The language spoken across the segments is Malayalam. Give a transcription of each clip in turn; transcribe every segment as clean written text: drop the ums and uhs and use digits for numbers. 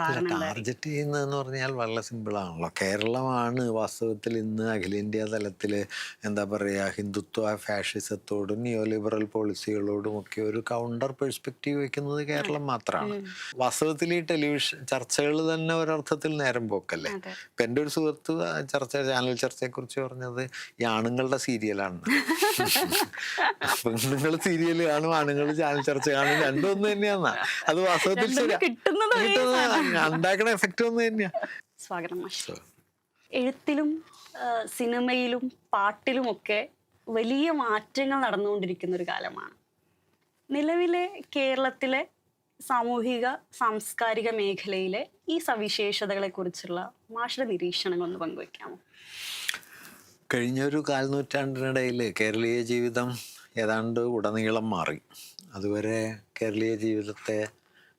കാരണം എന്തായിരിക്കും? ടാർഗറ്റ് ചെയ്യുന്നതെന്ന് പറഞ്ഞാൽ വളരെ സിമ്പിളാണല്ലോ. കേരളമാണ് വാസ്തവത്തിൽ ഇന്ന് അഖിലേന്ത്യാ തലത്തിൽ എന്താ പറയുക, ഹിന്ദുത്വ ഫാഷിസത്തോടും നിയോ ലിബറൽ പോളിസികളോടും ഒക്കെ ഒരു കൗണ്ടർ പെർസ്പെക്റ്റീവ് വെക്കുന്നത് അതെ. കേരളം മാത്രമാണ്. ഉം. വാസ്തവത്തിൽ ഈ ടെലിവിഷൻ ചർച്ചകൾ തന്നെ ഒരർത്ഥത്തിൽ നേരം പോക്കല്ലേ. അതെ. ഇപ്പം എൻ്റെ ഒരു സുഹൃത്ത് ചാനൽ ചർച്ചയെക്കുറിച്ച് പറഞ്ഞത് ഈ ആണുങ്ങളുടെ സീരിയലാണ്. പെണ്ണുങ്ങൾ സീരിയൽ കാണും, ആണുങ്ങൾ ചാനൽ ചർച്ച കാണും, രണ്ടും ഒന്ന് തന്നെയാന്നാ. അത് വാസ്തവത്തിൽ രണ്ടും ശരിയാ. കിട്ടുന്നത് ഒരേ സാധനം. ഉണ്ടാക്കണ എഫക്റ്റ് ഒന്ന് തന്നെയാ. സ്വാഗതം മാഷ്. എഴുത്തിലും സിനിമയിലും പാട്ടിലുമൊക്കെ വലിയ മാറ്റങ്ങൾ നടന്നുകൊണ്ടിരിക്കുന്ന ഒരു കാലമാണ്. നിലവിലെ കേരളത്തിലെ സാമൂഹിക സാംസ്കാരിക മേഖലയിലെ ഈ സവിശേഷതകളെ കുറിച്ചുള്ള മാഷിന്റെ നിരീക്ഷണങ്ങൾ ഒന്ന് പങ്കുവയ്ക്കാമോ? കഴിഞ്ഞൊരു കാൽനൂറ്റാണ്ടിനിടയിൽ കേരളീയ ജീവിതം ഏതാണ്ട് ഉടനീളം മാറി. അതുവരെ കേരളീയ ജീവിതത്തെ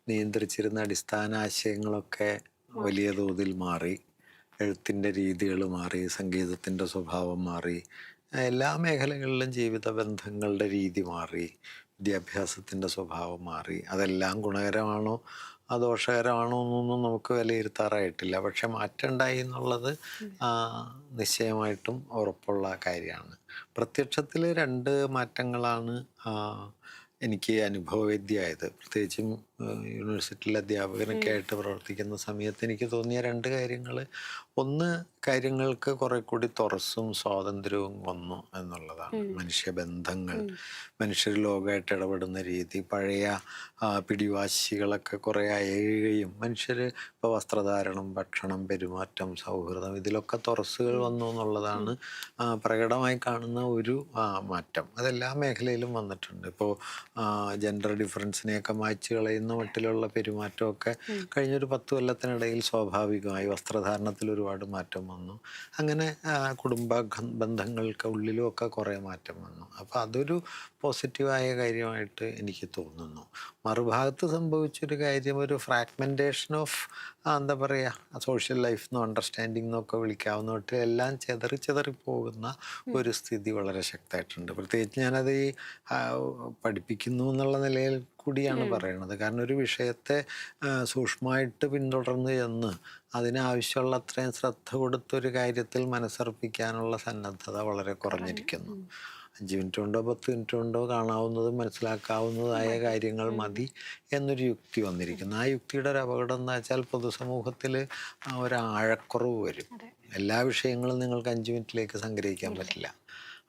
നിയന്ത്രിച്ചിരുന്ന അടിസ്ഥാന ആശയങ്ങളൊക്കെ വലിയ തോതിൽ മാറി. എഴുത്തിൻ്റെ രീതികൾ മാറി, സംഗീതത്തിൻ്റെ സ്വഭാവം മാറി, എല്ലാ മേഖലകളിലും ജീവിത ബന്ധങ്ങളുടെ രീതി മാറി, വിദ്യാഭ്യാസത്തിൻ്റെ സ്വഭാവം മാറി. അതെല്ലാം ഗുണകരമാണോ ദോഷകരമാണോ എന്നൊന്നും നമുക്ക് വിലയിരുത്താറായിട്ടില്ല. പക്ഷെ മാറ്റം ഉണ്ടായി എന്നുള്ളത് നിശ്ചയമായിട്ടും ഉറപ്പുള്ള കാര്യമാണ്. പ്രത്യക്ഷത്തിൽ രണ്ട് മാറ്റങ്ങളാണ് എനിക്ക് അനുഭവവേദ്യമായത്. പ്രത്യേകിച്ചും യൂണിവേഴ്സിറ്റിയിലെ അധ്യാപകനൊക്കെ ആയിട്ട് പ്രവർത്തിക്കുന്ന സമയത്ത് എനിക്ക് തോന്നിയ രണ്ട് കാര്യങ്ങൾ. ഒന്ന്, കാര്യങ്ങൾക്ക് കുറെ കൂടി തുറസ്സും സ്വാതന്ത്ര്യവും വന്നു എന്നുള്ളതാണ്. മനുഷ്യബന്ധങ്ങൾ, മനുഷ്യർ ലോകമായിട്ട് ഇടപെടുന്ന രീതി, പഴയ പിടിവാശികളൊക്കെ കുറേ അയയുകയും മനുഷ്യർ ഇപ്പോൾ വസ്ത്രധാരണം, ഭക്ഷണം, പെരുമാറ്റം, സൗഹൃദം, ഇതിലൊക്കെ തുറസ്സുകൾ വന്നു എന്നുള്ളതാണ് പ്രകടമായി കാണുന്ന ഒരു മാറ്റം. അതെല്ലാ മേഖലയിലും വന്നിട്ടുണ്ട്. ഇപ്പോൾ ജെൻഡർ ഡിഫറൻസിനെയൊക്കെ മായ്ച്ചു കളയുന്ന മട്ടിലുള്ള പെരുമാറ്റമൊക്കെ കഴിഞ്ഞൊരു 10 കൊല്ലത്തിനിടയിൽ സ്വാഭാവികമായി വസ്ത്രധാരണത്തിൽ ഒരുപാട് മാറ്റം വന്നു. അങ്ങനെ കുടുംബ ബന്ധങ്ങൾക്ക് ഉള്ളിലും ഒക്കെ കുറേ മാറ്റം വന്നു. അപ്പോൾ അതൊരു പോസിറ്റീവായ കാര്യമായിട്ട് എനിക്ക് തോന്നുന്നു. മറുഭാഗത്ത് സംഭവിച്ചൊരു കാര്യം, ഒരു ഫ്രാഗ്മെൻറ്റേഷൻ ഓഫ് എന്താ പറയുക, സോഷ്യൽ ലൈഫ് എന്നോ അണ്ടർസ്റ്റാൻഡിംഗ് എന്നൊക്കെ വിളിക്കാവുന്ന മട്ടിൽ എല്ലാം ചെതറിപ്പോകുന്ന ഒരു സ്ഥിതി വളരെ ശക്തമായിട്ടുണ്ട്. പ്രത്യേകിച്ച് ഞാനത് ഈ പഠിപ്പിക്കുന്നു എന്നുള്ള നിലയിൽ കൂടിയാണ് പറയണത്. കാരണം ഒരു വിഷയത്തെ സൂക്ഷ്മമായിട്ട് പിന്തുടർന്ന് ചെന്ന് അതിനാവശ്യമുള്ള അത്രയും ശ്രദ്ധ കൊടുത്തൊരു കാര്യത്തിൽ മനസ്സർപ്പിക്കാനുള്ള സന്നദ്ധത വളരെ കുറഞ്ഞിരിക്കുന്നു. 5 മിനിറ്റ് കൊണ്ടോ 10 മിനിറ്റ് കൊണ്ടോ കാണാവുന്നതും മനസ്സിലാക്കാവുന്നതായ കാര്യങ്ങൾ മതി എന്നൊരു യുക്തി വന്നിരിക്കുന്നു. ആ യുക്തിയുടെ ഒരു അപകടം എന്ന് വെച്ചാൽ പൊതുസമൂഹത്തിൽ ഒരാഴക്കുറവ് വരും. എല്ലാ വിഷയങ്ങളും നിങ്ങൾക്ക് 5 മിനിറ്റിലേക്ക് സംഗ്രഹിക്കാൻ പറ്റില്ല.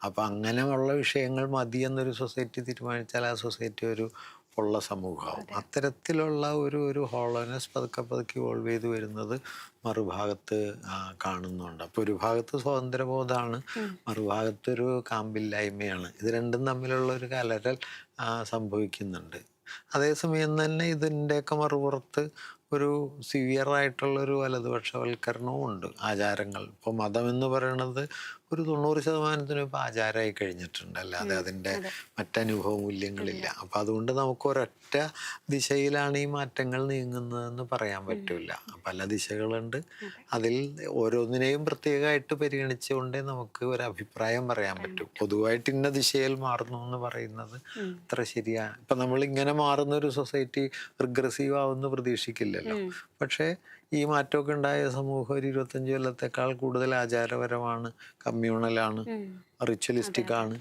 അപ്പം അങ്ങനെയുള്ള വിഷയങ്ങൾ മതി എന്നൊരു സൊസൈറ്റി തീരുമാനിച്ചാൽ ആ സൊസൈറ്റി ഒരു ഉള്ള സമൂഹമാവും. അത്തരത്തിലുള്ള ഒരു ഹോളോനെസ് പതുക്കെ ഇവോൾവ് ചെയ്ത് വരുന്നത് മറുഭാഗത്ത് കാണുന്നുണ്ട്. അപ്പോൾ ഒരു ഭാഗത്ത് സ്വാതന്ത്ര്യബോധമാണ്, മറുഭാഗത്തൊരു കാമ്പില്ലായ്മയാണ്. ഇത് രണ്ടും തമ്മിലുള്ള ഒരു കലരൽ സംഭവിക്കുന്നുണ്ട്. അതേസമയം തന്നെ ഇതിൻ്റെയൊക്കെ മറുപുറത്ത് ഒരു സിവിയറായിട്ടുള്ളൊരു വലതുപക്ഷവൽക്കരണവും ഉണ്ട്. ആചാരങ്ങൾ, ഇപ്പോൾ മതം എന്ന് പറയുന്നത് ഒരു 90% ഇപ്പോൾ ആചാരമായി കഴിഞ്ഞിട്ടുണ്ട്, അല്ലാതെ അതിൻ്റെ മറ്റനുഭവ മൂല്യങ്ങളില്ല. അപ്പം അതുകൊണ്ട് നമുക്ക് ഒരൊറ്റ ദിശയിലാണ് ഈ മാറ്റങ്ങൾ നീങ്ങുന്നതെന്ന് പറയാൻ പറ്റില്ല. പല ദിശകളുണ്ട്. അതിൽ ഓരോന്നിനെയും പ്രത്യേകമായിട്ട് പരിഗണിച്ചുകൊണ്ടേ നമുക്ക് ഒരു അഭിപ്രായം പറയാൻ പറ്റും. പൊതുവായിട്ട് ഇന്ന ദിശയിൽ മാറുന്നു എന്ന് പറയുന്നത് അത്ര ശരിയാണ്. ഇപ്പം നമ്മളിങ്ങനെ മാറുന്ന ഒരു സൊസൈറ്റി റിഗ്രസീവ് ആവുമെന്ന് പ്രതീക്ഷിക്കില്ലല്ലോ. പക്ഷേ ഈ മാറ്റമൊക്കെ ഉണ്ടായ സമൂഹം ഒരു 25 കൊല്ലത്തേക്കാൾ കൂടുതൽ ആചാരപരമാണ്, കമ്മ്യൂണലാണ്, റിച്വലിസ്റ്റിക് ആണ്.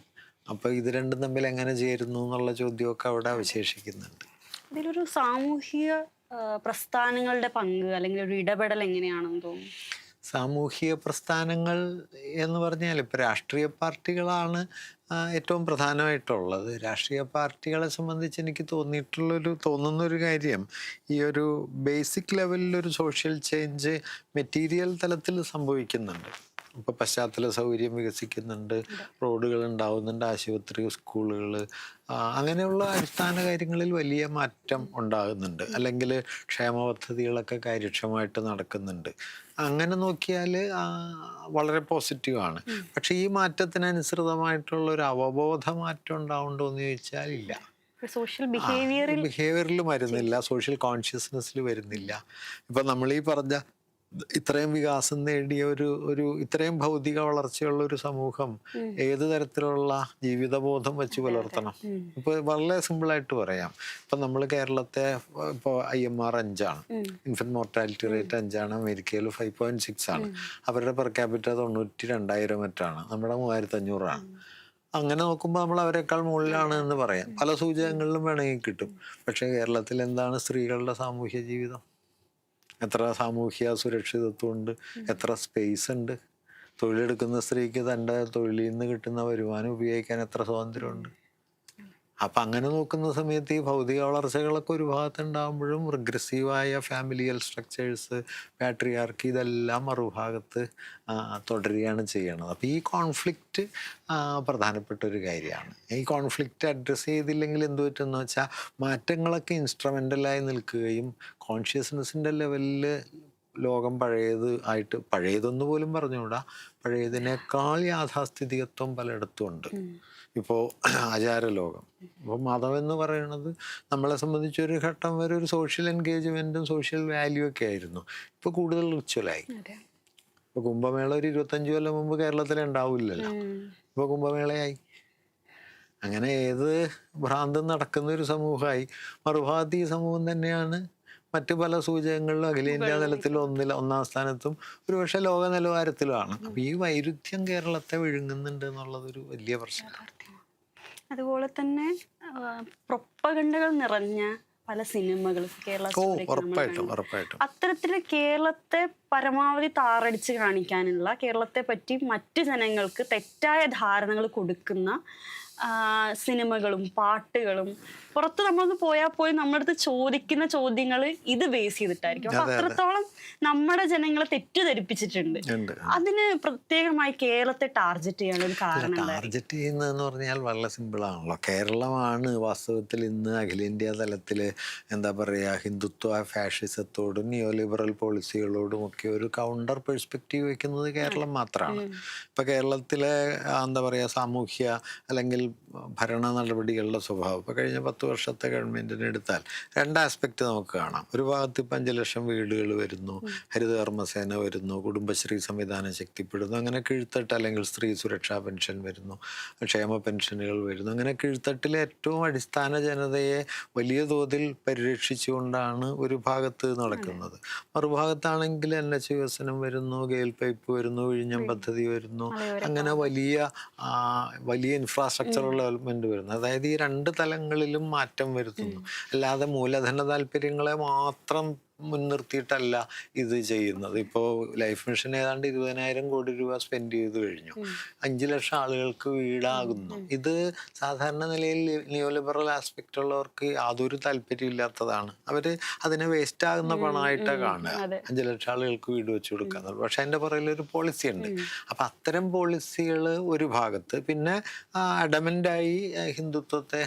അപ്പൊ ഇത് രണ്ടും തമ്മിൽ എങ്ങനെ ചേരുന്നു എന്നുള്ള ചോദ്യമൊക്കെ അവിടെ അവശേഷിക്കുന്നുണ്ട്. ഇതിലൊരു സാമൂഹിക പ്രസ്ഥാനങ്ങളുടെ പങ്ക് അല്ലെങ്കിൽ ഒരു ഇടപെടൽ എങ്ങനെയാണെന്ന് തോന്നുന്നു? സാമൂഹിക പ്രസ്ഥാനങ്ങൾ എന്ന് പറഞ്ഞാൽ ഇപ്പം രാഷ്ട്രീയ പാർട്ടികളാണ് ഏറ്റവും പ്രധാനമായിട്ടുള്ളത്. രാഷ്ട്രീയ പാർട്ടികളെ സംബന്ധിച്ച് എനിക്ക് തോന്നുന്നൊരു കാര്യം, ഈ ഒരു ബേസിക് ലെവലിലൊരു സോഷ്യൽ ചേഞ്ച് മെറ്റീരിയൽ തലത്തിൽ സംഭവിക്കുന്നുണ്ട്. ഇപ്പോൾ പശ്ചാത്തല സൗകര്യം വികസിക്കുന്നുണ്ട്, റോഡുകൾ ഉണ്ടാവുന്നുണ്ട്, ആശുപത്രി, സ്കൂളുകൾ, അങ്ങനെയുള്ള അടിസ്ഥാന കാര്യങ്ങളിൽ വലിയ മാറ്റം ഉണ്ടാകുന്നുണ്ട്. അല്ലെങ്കിൽ ക്ഷേമ പദ്ധതികളൊക്കെ കാര്യക്ഷമമായിട്ട് നടക്കുന്നുണ്ട്. അങ്ങനെ നോക്കിയാൽ വളരെ പോസിറ്റീവാണ്. പക്ഷെ ഈ മാറ്റത്തിനനുസൃതമായിട്ടുള്ള ഒരു അവബോധ മാറ്റം ഉണ്ടാവുന്നുണ്ടോ എന്ന് ചോദിച്ചാൽ ഇല്ല. സോഷ്യൽ ബിഹേവിയറിൽ വരുന്നില്ല, സോഷ്യൽ കോൺഷ്യസ്നെസ്സിൽ വരുന്നില്ല. ഇപ്പം നമ്മൾ ഈ പറഞ്ഞ ഇത്രയും വികാസം നേടിയ ഒരു ഒരു ഇത്രയും ഭൗതിക വളർച്ചയുള്ള ഒരു സമൂഹം ഏത് തരത്തിലുള്ള ജീവിതബോധം വെച്ച് പുലർത്തണം? ഇപ്പൊ വളരെ സിമ്പിളായിട്ട് പറയാം. ഇപ്പൊ നമ്മൾ കേരളത്തെ ഇപ്പോൾ IMR 5 ഇൻഫന്റ് മോർട്ടാലിറ്റി റേറ്റ് 5, അമേരിക്കയിൽ 5.6 ആണ്. അവരുടെ പെർ ക്യാപിറ്റ 92,000 മറ്റാണ്, നമ്മുടെ 3,500 അങ്ങനെ നോക്കുമ്പോൾ നമ്മൾ അവരെക്കാൾ മുകളിലാണ് എന്ന് പറയാം. പല സൂചകങ്ങളിലും വേണമെങ്കിൽ കിട്ടും. പക്ഷേ കേരളത്തിൽ എന്താണ് സ്ത്രീകളുടെ സാമൂഹ്യ ജീവിതം? എത്ര സാമൂഹ്യ സുരക്ഷിതത്വം ഉണ്ട്? എത്ര സ്പേസ് ഉണ്ട്? തൊഴിലെടുക്കുന്ന സ്ത്രീക്ക് തൻ്റെ തൊഴിലിൽ നിന്ന് കിട്ടുന്ന വരുമാനം ഉപയോഗിക്കാൻ എത്ര സ്വാതന്ത്ര്യമുണ്ട്? അപ്പം അങ്ങനെ നോക്കുന്ന സമയത്ത് ഈ ഭൗതിക വളർച്ചകളൊക്കെ ഒരു ഭാഗത്തുണ്ടാകുമ്പോഴും റിഗ്രസീവായ ഫാമിലിയൽ സ്ട്രക്ചേഴ്സ്, പാട്രിയാർക്കി, ഇതെല്ലാം മറുഭാഗത്ത് തുടരുകയാണ് ചെയ്യണത്. അപ്പോൾ ഈ കോൺഫ്ലിക്റ്റ് പ്രധാനപ്പെട്ട ഒരു കാര്യമാണ്. ഈ കോൺഫ്ലിക്റ്റ് അഡ്രസ്സ് ചെയ്തില്ലെങ്കിൽ എന്ത് പറ്റുമെന്ന് വെച്ചാൽ മാറ്റങ്ങളൊക്കെ ഇൻസ്ട്രുമെൻ്റലായി നിൽക്കുകയും കോൺഷ്യസ്നെസ്സിൻ്റെ ലെവലിൽ ലോകം പഴയതൊന്നു പോലും പറഞ്ഞുകൂടാ, പഴയതിനേക്കാൾ യാഥാസ്ഥിതികത്വം പലയിടത്തും ഉണ്ട്. ഇപ്പോൾ ആചാരലോകം, ഇപ്പോൾ മതം എന്ന് പറയുന്നത് നമ്മളെ സംബന്ധിച്ചൊരു ഘട്ടം വരെ ഒരു സോഷ്യൽ എൻഗേജ്മെൻറ്റും സോഷ്യൽ വാല്യൂ ഒക്കെ ആയിരുന്നു. ഇപ്പോൾ കൂടുതൽ റിച്വലായി. ഇപ്പോൾ കുംഭമേള ഒരു 25 കൊല്ലം മുമ്പ് കേരളത്തിൽ ഉണ്ടാവില്ലല്ലോ, ഇപ്പോൾ കുംഭമേളയായി. അങ്ങനെ ഏത് ഭ്രാന്തും നടക്കുന്ന ഒരു സമൂഹമായി. മറുഭാഗത്ത് ഈ സമൂഹം തന്നെയാണ് മറ്റു പല സൂചകങ്ങളിലും അഖിലേന്ത്യാ തലത്തിലും ഒന്നാം സ്ഥാനത്തും ഒരുപക്ഷെ ലോക നിലവാരത്തിലുമാണ്. അപ്പം ഈ വൈരുദ്ധ്യം കേരളത്തെ വിഴുങ്ങുന്നുണ്ട് എന്നുള്ളതൊരു വലിയ പ്രശ്നമാണ്. അതുപോലെ തന്നെ പ്രൊപ്പഗണ്ടകൾ നിറഞ്ഞ പല സിനിമകളും ഉറപ്പായിട്ടും അത്തരത്തില് കേരളത്തെ പരമാവധി താറടിച്ച് കാണിക്കാനുള്ള, കേരളത്തെ പറ്റി മറ്റു ജനങ്ങൾക്ക് തെറ്റായ ധാരണകൾ കൊടുക്കുന്ന സിനിമകളും പാട്ടുകളും പുറത്ത് നമ്മളൊന്ന് പോയാൽ പോയി നമ്മുടെ അടുത്ത് ചോദിക്കുന്ന ചോദ്യങ്ങൾ ഇത് ബേസ് ചെയ്തിട്ടായിരിക്കും. അപ്പൊ അത്രത്തോളം നമ്മുടെ ജനങ്ങളെ തെറ്റിദ്ധരിപ്പിച്ചിട്ടുണ്ട്. അതിന് പ്രത്യേകമായി കേരളത്തെ ടാർഗറ്റ് ചെയ്യാൻ ഒരു കാരണം ടാർഗറ്റ് ചെയ്യുന്നതെന്ന് പറഞ്ഞാൽ വളരെ സിമ്പിളാണല്ലോ. കേരളമാണ് വാസ്തവത്തിൽ ഇന്ന് അഖിലേന്ത്യാ തലത്തിൽ എന്താ പറയുക, ഹിന്ദുത്വ ഫാഷിസത്തോടും നിയോ ലിബറൽ പോളിസികളോടും ഒക്കെ ഒരു കൗണ്ടർ പെർസ്പെക്റ്റീവ് വെക്കുന്നത് കേരളം മാത്രമാണ്. ഇപ്പം കേരളത്തിലെ എന്താ പറയുക സാമൂഹ്യ അല്ലെങ്കിൽ ഭരണ നടപടികളുടെ സ്വഭാവം ഇപ്പോൾ കഴിഞ്ഞ 10 വർഷത്തെ ഗവൺമെൻറ്റിനെ എടുത്താൽ 2 ആസ്പെക്റ്റ് നമുക്ക് കാണാം. ഒരു ഭാഗത്ത് ഇപ്പം 5 ലക്ഷം വീടുകൾ വരുന്നു, ഹരിതകർമ്മസേന വരുന്നു, കുടുംബശ്രീ സംവിധാനം ശക്തിപ്പെടുന്നു, അങ്ങനെ കീഴ്ത്തട്ട് അല്ലെങ്കിൽ സ്ത്രീ സുരക്ഷാ പെൻഷൻ വരുന്നു, ക്ഷേമ പെൻഷനുകൾ വരുന്നു. അങ്ങനെ കീഴ്ത്തട്ടിലെ ഏറ്റവും അടിസ്ഥാന ജനതയെ വലിയ തോതിൽ പരിരക്ഷിച്ചുകൊണ്ടാണ് ഒരു ഭാഗത്ത് നടക്കുന്നത്. മറുഭാഗത്താണെങ്കിൽ NH വികസനം വരുന്നു, ഗെയിൽ പൈപ്പ് വരുന്നു, വിഴിഞ്ഞം പദ്ധതി വരുന്നു, അങ്ങനെ വലിയ ഇൻഫ്രാസ്ട്രക്ചറൽ ഡെവലപ്മെന്റ് വരുന്നു. അതായത് ഈ 2 തലങ്ങളിലും മാറ്റം വരുത്തുന്നു. അല്ലാതെ മൂലധന താല്പര്യങ്ങളെ മാത്രം മുൻനിർത്തിയിട്ടല്ല ഇത് ചെയ്യുന്നത്. ഇപ്പോൾ ലൈഫ് മിഷൻ ഏതാണ്ട് 20,000 കോടി രൂപ സ്പെൻഡ് ചെയ്ത് കഴിഞ്ഞു. 5 ലക്ഷം ആളുകൾക്ക് വീടാകുന്നു. ഇത് സാധാരണ നിലയിൽ നിയോ ലിബറൽ ആസ്പെക്റ്റ് ഉള്ളവർക്ക് യാതൊരു താല്പര്യം ഇല്ലാത്തതാണ്. അവർ അതിനെ വേസ്റ്റ് ആകുന്ന പണമായിട്ടാണ് കാണുക. 5 ലക്ഷം ആളുകൾക്ക് വീട് വെച്ച് കൊടുക്കുക. പക്ഷെ അതിൻ്റെ പുറകിലൊരു പോളിസി ഉണ്ട്. അപ്പം അത്തരം പോളിസികൾ ഒരു ഭാഗത്ത്, പിന്നെ അഡമൻ്റായി ഹിന്ദുത്വത്തെ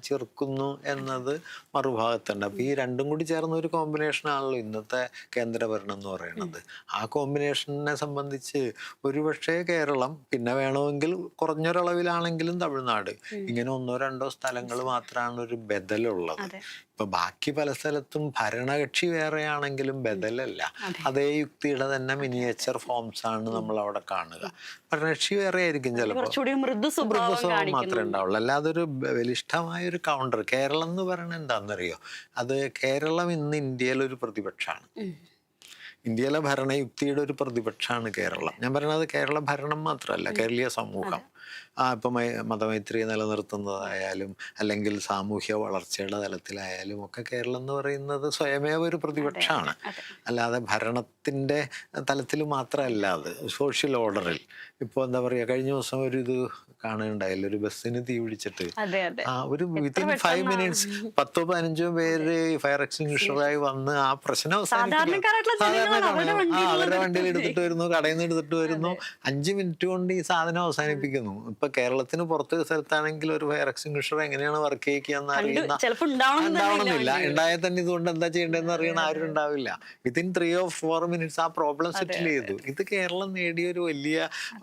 ചെറുക്കുന്നു എന്നത് മറുഭാഗത്തുണ്ട്. അപ്പം ഈ രണ്ടും കൂടി ചേർന്ന ഒരു കോമ്പിനേഷൻ ആണല്ലോ ഇന്നത്തെ കേന്ദ്രഭരണം എന്ന് പറയുന്നത്. ആ കോമ്പിനേഷനെ സംബന്ധിച്ച് ഒരുപക്ഷെ കേരളം, പിന്നെ വേണമെങ്കിൽ കുറഞ്ഞൊരളവിലാണെങ്കിലും തമിഴ്നാട്, ഇങ്ങനെ 1-2 സ്ഥലങ്ങൾ മാത്രമാണ് ഒരു ബദലുള്ളത്. ഇപ്പൊ ബാക്കി പല സ്ഥലത്തും ഭരണകക്ഷി വേറെ ആണെങ്കിലും ബദലല്ല. അതേ യുക്തിയുടെ തന്നെ മിനിയേച്ചർ ഫോംസ് ആണ് നമ്മൾ അവിടെ കാണുക. ഭരണകക്ഷി വേറെ ആയിരിക്കും, ചിലപ്പോൾ മൃദു സ്വഭാവം മാത്രമേ ഉണ്ടാവുള്ളൂ. അല്ലാതെ ഒരു ബലിഷ്ഠമായ ഒരു കൗണ്ടർ. കേരളം എന്ന് പറയുന്നത് എന്താണെന്നറിയോ? അത് കേരളം ഇന്ന് ഇന്ത്യയിലൊരു പ്രതിപക്ഷമാണ്. ഇന്ത്യയിലെ ഭരണയുക്തിയുടെ ഒരു പ്രതിപക്ഷമാണ് കേരളം. ഞാൻ പറയുന്നത് കേരള ഭരണം മാത്രമല്ല, കേരളീയ സമൂഹം. ഇപ്പം മതമൈത്രി നിലനിർത്തുന്നതായാലും അല്ലെങ്കിൽ സാമൂഹ്യ വളർച്ചയുടെ തലത്തിലായാലും ഒക്കെ കേരളം എന്ന് പറയുന്നത് സ്വയമേവ ഒരു പ്രതിപക്ഷമാണ്. അല്ലാതെ ഭരണത്തിൻ്റെ തലത്തിൽ മാത്രമല്ല, അത് സോഷ്യൽ ഓർഡറിൽ. ഇപ്പോൾ എന്താ പറയുക, കഴിഞ്ഞ ദിവസം ഒരു ഇത് കാണുകയുണ്ടായില്ല, ഒരു ബസ്സിന് തീ പിടിച്ചിട്ട് ഒരു വിത്തിൻ 5 മിനിറ്റ്സ് 10-15 പേര് ഫയർ എക്സ്റ്റിംഗ്വിഷറായി വന്ന് ആ പ്രശ്നം അവരുടെ വണ്ടിയിൽ എടുത്തിട്ട് വരുന്നു, കടയിൽ നിന്ന് എടുത്തിട്ട് വരുന്നു, 5 മിനിറ്റ് കൊണ്ട് ഈ സാധനം അവസാനിപ്പിക്കുന്നു. ഇപ്പൊ കേരളത്തിന് പുറത്തൊരു സ്ഥലത്താണെങ്കിൽ ഒരു ഫയർ എക്സ്റ്റിംഗ്വിഷർ എങ്ങനെയാണ് വർക്ക് ചെയ്യിക്കുകയെന്ന് ഉണ്ടാവണമെന്നില്ല. ഉണ്ടായാൽ തന്നെ ഇതുകൊണ്ട് എന്താ ചെയ്യേണ്ടതെന്ന് അറിയണ ആരും ഉണ്ടാവില്ല. വിത്തിൻ 3 or 4 മിനിറ്റ്സ് ആ പ്രോബ്ലം സെറ്റിൽ ചെയ്തു. ഇത് കേരളം നേടിയ ഒരു വലിയ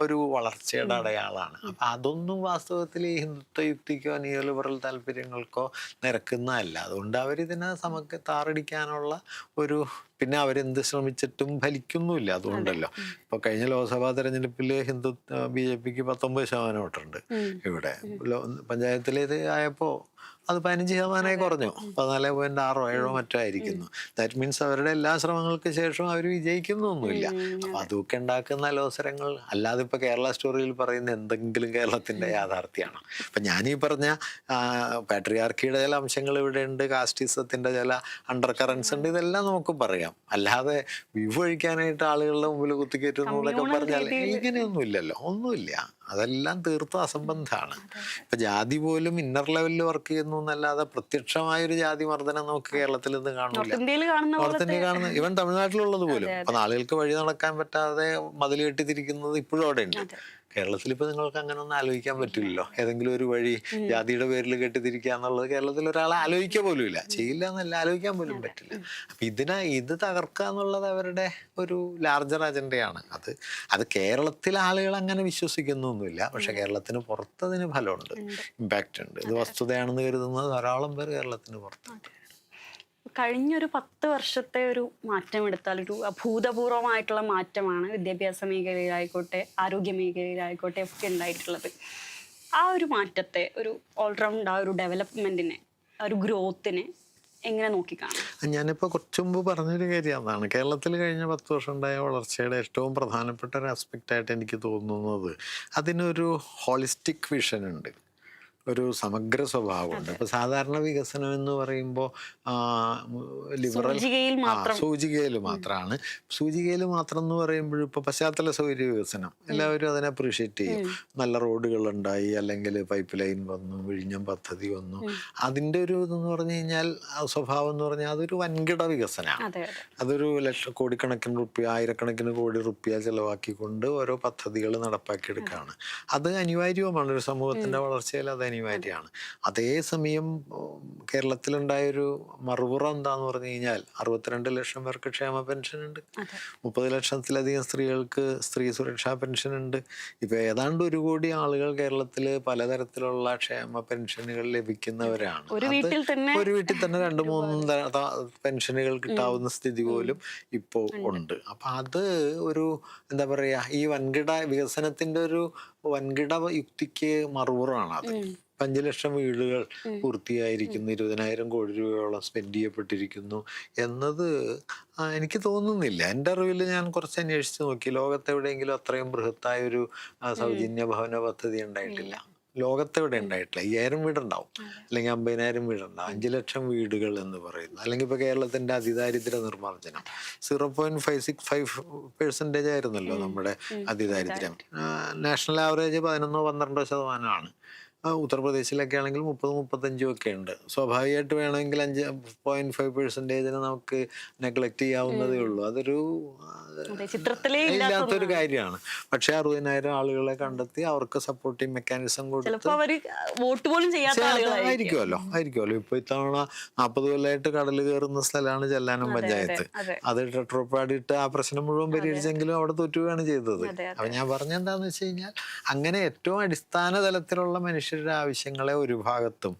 ഒരു വളർച്ചയുടെ അടയാളമാണ്. അപ്പൊ അതൊന്നും വാസ്തവത്തിൽ ഈ ഹിന്ദുത്വ യുക്തിക്കോ നിയോ ലിബറൽ താല്പര്യങ്ങൾക്കോ നിരക്കുന്നതല്ല. അതുകൊണ്ട് അവരിതിനെ താറടിക്കാനുള്ള ഒരു പിന്നെ അവരെന്ത് ശ്രമിച്ചിട്ടും ഫലിക്കുന്നുമില്ല. അതുകൊണ്ടല്ലോ ഇപ്പൊ കഴിഞ്ഞ ലോക്സഭാ തെരഞ്ഞെടുപ്പിൽ BJPക്ക് 19% വോട്ടുണ്ട്. ഇവിടെ പഞ്ചായത്തിൽ ഇത് ആയപ്പോ അത് 15% കുറഞ്ഞു. 14.6-7 മറ്റോ ആയിരിക്കുന്നു. ദാറ്റ് മീൻസ് അവരുടെ എല്ലാ ശ്രമങ്ങൾക്ക് ശേഷം അവർ വിജയിക്കുന്നൊന്നുമില്ല. അപ്പൊ അതൊക്കെ ഉണ്ടാക്കുന്ന അലോസരങ്ങൾ. അല്ലാതെ ഇപ്പൊ കേരള സ്റ്റോറിയിൽ പറയുന്ന എന്തെങ്കിലും കേരളത്തിന്റെ യാഥാർത്ഥ്യമാണ്. ഇപ്പൊ ഞാനീ പറഞ്ഞ പാട്രിയാർക്കിയുടെ ചില അംശങ്ങൾ ഇവിടെ ഉണ്ട്, കാസ്റ്റിസത്തിന്റെ ചില അണ്ടർ കറൻസ് ഉണ്ട്, ഇതെല്ലാം നമുക്ക് പറയാം. അല്ലാതെ വ്യൂ ഒഴിക്കാനായിട്ട് ആളുകളുടെ മുമ്പിൽ കുത്തിക്കയറ്റുന്നു എന്നൊക്കെ പറഞ്ഞാൽ ഇങ്ങനെയൊന്നും ഇല്ലല്ലോ, ഒന്നുമില്ല. അതെല്ലാം തീർത്തും അസംബന്ധമാണ്. ഇപ്പൊ ജാതി പോലും ഇന്നർ ലെവലിൽ വർക്ക് ചെയ്യുന്നു എന്നല്ലാതെ പ്രത്യക്ഷമായൊരു ജാതി മർദ്ദനം നമുക്ക് കേരളത്തിൽ നിന്ന് കാണില്ല. നോർത്ത് ഇന്ത്യയിൽ കാണുന്ന ഇവൻ തമിഴ്നാട്ടിലുള്ളത് പോലും അപ്പൊ ആളുകൾക്ക് വഴി നടക്കാൻ പറ്റാതെ മതിൽ കെട്ടിത്തിരിക്കുന്നത് ഇപ്പോഴും അവിടെ ഉണ്ട്. കേരളത്തിൽ ഇപ്പൊ നിങ്ങൾക്ക് അങ്ങനെ ഒന്നും ആലോചിക്കാൻ പറ്റില്ലല്ലോ. ഏതെങ്കിലും ഒരു വഴി ജാതിയുടെ പേരിൽ കെട്ടിത്തിരിക്കുക എന്നുള്ളത് കേരളത്തിൽ ഒരാളെ ആലോചിക്കുക പോലും ഇല്ല, ചെയ്യില്ല എന്നല്ല, ആലോചിക്കാൻ പോലും പറ്റില്ല. അപ്പൊ ഇത് തകർക്കുക എന്നുള്ളത് അവരുടെ ഒരു ലാർജർ അജണ്ടയാണ്. അത് കേരളത്തിലെ ആളുകൾ അങ്ങനെ വിശ്വസിക്കുന്നൊന്നുമില്ല. പക്ഷെ കേരളത്തിന് പുറത്ത് അതിന് ഫലമുണ്ട്, ഇമ്പാക്റ്റ് ഉണ്ട്. ഇത് വസ്തുതയാണെന്ന് കരുതുന്നത് ധാരാളം പേർ കേരളത്തിന് പുറത്തുണ്ട്. കഴിഞ്ഞൊരു 10 വർഷത്തെ ഒരു മാറ്റം എടുത്താൽ ഒരു അഭൂതപൂർവമായിട്ടുള്ള മാറ്റമാണ് വിദ്യാഭ്യാസ മേഖലയിലായിക്കോട്ടെ ആരോഗ്യ മേഖലയിലായിക്കോട്ടെ ഒക്കെ ഉണ്ടായിട്ടുള്ളത്. ആ ഒരു മാറ്റത്തെ, ഒരു ഓൾറൗണ്ട് ആ ഒരു ഡെവലപ്മെന്റിനെ, ഒരു ഗ്രോത്തിനെ എങ്ങനെ നോക്കിക്കാണും? ഞാനിപ്പോൾ കുറച്ചു മുമ്പ് പറഞ്ഞൊരു കാര്യം അതാണ്. കേരളത്തിൽ കഴിഞ്ഞ 10 വർഷം ഉണ്ടായ വളർച്ചയുടെ ഏറ്റവും പ്രധാനപ്പെട്ട ഒരു ആസ്പെക്റ്റായിട്ട് എനിക്ക് തോന്നുന്നത് അതിനൊരു ഹോളിസ്റ്റിക് വിഷൻ ഉണ്ട്, ഒരു സമഗ്ര സ്വഭാവമുണ്ട്. ഇപ്പൊ സാധാരണ വികസനം എന്ന് പറയുമ്പോൾ ലിബറൽ സൂചികയിൽ മാത്രമാണ്. സൂചികയിൽ മാത്രം എന്ന് പറയുമ്പോൾ ഇപ്പൊ പശ്ചാത്തല സൗകര്യ വികസനം എല്ലാവരും അതിനെ അപ്രീഷിയേറ്റ് ചെയ്യും. നല്ല റോഡുകൾ ഉണ്ടായി, അല്ലെങ്കിൽ പൈപ്പ് ലൈൻ വന്നു, വിഴിഞ്ഞം പദ്ധതി വന്നു. അതിന്റെ ഒരു ഇതെന്ന് പറഞ്ഞു കഴിഞ്ഞാൽ സ്വഭാവം എന്ന് പറഞ്ഞാൽ അതൊരു വൻകിട വികസനമാണ്. അതൊരു കോടിക്കണക്കിന് റുപ്യ, ആയിരക്കണക്കിന് കോടി റുപ്യ ചെലവാക്കിക്കൊണ്ട് ഓരോ പദ്ധതികൾ നടപ്പാക്കിയെടുക്കുകയാണ്. അത് അനിവാര്യവുമാണ് ഒരു സമൂഹത്തിന്റെ വളർച്ചയിൽ, അത് അനിവാര്യമാണ്. അതേസമയം കേരളത്തിലുണ്ടായൊരു മറുപുറം എന്താന്ന് പറഞ്ഞു കഴിഞ്ഞാൽ 62 ലക്ഷം പേർക്ക് ക്ഷേമ പെൻഷൻ ഉണ്ട്, 30 ലക്ഷത്തിലധികം സ്ത്രീകൾക്ക് സ്ത്രീ സുരക്ഷാ പെൻഷൻ ഉണ്ട്. ഇപ്പൊ ഏതാണ്ട് 1 കോടി ആളുകൾ കേരളത്തില് പലതരത്തിലുള്ള ക്ഷേമ പെൻഷനുകൾ ലഭിക്കുന്നവരാണ്. ഒരു വീട്ടിൽ തന്നെ 2-3 പെൻഷനുകൾ കിട്ടാവുന്ന സ്ഥിതി പോലും ഇപ്പോ ഉണ്ട്. അപ്പൊ അത് ഒരു എന്താ പറയാ, ഈ വൻകിട വികസനത്തിന്റെ ഒരു വൻകിട യുക്തിക്ക് മറുപുറമാണ് അത്. 5 ലക്ഷം വീടുകൾ പൂർത്തിയായിരിക്കുന്നു, 20,000 കോടി രൂപയോളം സ്പെൻഡ് ചെയ്യപ്പെട്ടിരിക്കുന്നു എന്നത് എനിക്ക് തോന്നുന്നില്ല. എൻ്റെ അറിവിൽ ഞാൻ കുറച്ച് അന്വേഷിച്ച് നോക്കി, ലോകത്തെവിടെയെങ്കിലും അത്രയും ബൃഹത്തായ ഒരു സൗജന്യ ഭവന പദ്ധതി ഉണ്ടായിട്ടില്ല. ലോകത്തെവിടെ ഉണ്ടായിട്ടില്ല. 5000 വീടുണ്ടാവും, അല്ലെങ്കിൽ 50,000 വീടുണ്ടാവും. 5 ലക്ഷം വീടുകൾ എന്ന് പറയുന്നത്, അല്ലെങ്കിൽ ഇപ്പൊ കേരളത്തിന്റെ അതിദാരിദ്ര്യ നിർമ്മാർജ്ജനം 0.565% ആയിരുന്നല്ലോ നമ്മുടെ അതിദാരിദ്ര്യം. നാഷണൽ ആവറേജ് 11-12% ഉത്തർപ്രദേശിലൊക്കെ ആണെങ്കിൽ 30-35 ഒക്കെ ഉണ്ട്. സ്വാഭാവികമായിട്ട് വേണമെങ്കിൽ 5.5% നമുക്ക് നെഗ്ലക്ട് ചെയ്യാവുന്നതേ ഉള്ളൂ. അതൊരു ഇല്ലാത്തൊരു കാര്യമാണ്. പക്ഷെ 60,000 ആളുകളെ കണ്ടെത്തി അവർക്ക് സപ്പോർട്ടിങ് മെക്കാനിസം കൊടുത്ത് ആയിരിക്കുമല്ലോ. ഇപ്പൊ ഇത്തവണ 40 കൊല്ലമായിട്ട് കടൽ കയറുന്ന സ്ഥലമാണ് ചെല്ലാനം പഞ്ചായത്ത്. അത് ടെട്രോപാഡിട്ട് ആ പ്രശ്നം മുഴുവൻ പരിഹരിച്ചെങ്കിലും അവിടെ തോറ്റുകയാണ് ചെയ്തത്. അപ്പൊ ഞാൻ പറഞ്ഞെന്താന്ന് വെച്ച് കഴിഞ്ഞാൽ, അങ്ങനെ ഏറ്റവും അടിസ്ഥാന തലത്തിലുള്ള മനുഷ്യരുടെ ആവശ്യങ്ങളെ ഒരു ഭാഗത്തും,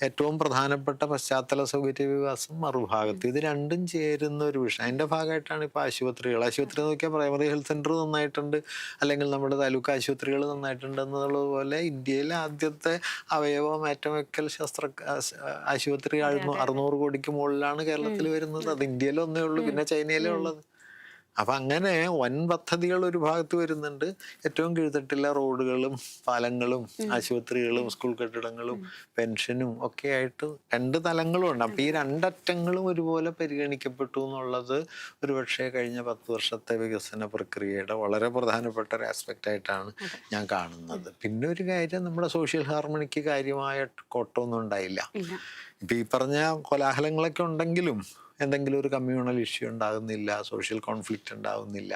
ഏറ്റവും പ്രധാനപ്പെട്ട പശ്ചാത്തല സൗകര്യ വികാസം മറുഭാഗത്തും, ഇത് രണ്ടും ചേരുന്ന ഒരു വിഷയം. അതിന്റെ ഭാഗമായിട്ടാണ് ഇപ്പൊ ആശുപത്രി നോക്കിയാൽ പ്രൈമറി ഹെൽത്ത് സെന്റർ നന്നായിട്ടുണ്ട്, അല്ലെങ്കിൽ നമ്മുടെ താലൂക്ക് ആശുപത്രികൾ നന്നായിട്ടുണ്ട് എന്നുള്ളത് പോലെ ഇന്ത്യയിലെ ആദ്യത്തെ അവയവ മാറ്റവെക്കൽ ആശുപത്രി 600 കോടിക്ക് മുകളിലാണ് കേരളത്തിൽ വരുന്നത്. അത് ഇന്ത്യയിൽ ഒന്നേ ഉള്ളൂ, പിന്നെ ചൈനയിലേ ഉള്ളത്. അപ്പൊ അങ്ങനെ വൻ പദ്ധതികൾ ഒരു ഭാഗത്ത് വരുന്നുണ്ട്. ഏറ്റവും കീഴ്ത്തട്ടിലെ റോഡുകളും പാലങ്ങളും ആശുപത്രികളും സ്കൂൾ കെട്ടിടങ്ങളും പെൻഷനും ഒക്കെ ആയിട്ട് 2 തലങ്ങളും ഉണ്ട്. അപ്പൊ ഈ 2 അറ്റങ്ങളും ഒരുപോലെ പരിഗണിക്കപ്പെട്ടു എന്നുള്ളത് ഒരുപക്ഷെ കഴിഞ്ഞ 10 വർഷത്തെ വികസന പ്രക്രിയയുടെ വളരെ പ്രധാനപ്പെട്ട ഒരു ആസ്പെക്റ്റ് ആയിട്ടാണ് ഞാൻ കാണുന്നത്. പിന്നെ ഒരു കാര്യം, നമ്മുടെ സോഷ്യൽ ഹാർമണിക്ക് കാര്യമായ കോട്ടമൊന്നും ഉണ്ടായില്ല. ഇപ്പൊ ഈ പറഞ്ഞ കോലാഹലങ്ങളൊക്കെ ഉണ്ടെങ്കിലും എന്തെങ്കിലും ഒരു കമ്മ്യൂണൽ ഇഷ്യൂ ഉണ്ടാകുന്നില്ല, സോഷ്യൽ കോൺഫ്ലിക്റ്റ് ഉണ്ടാകുന്നില്ല.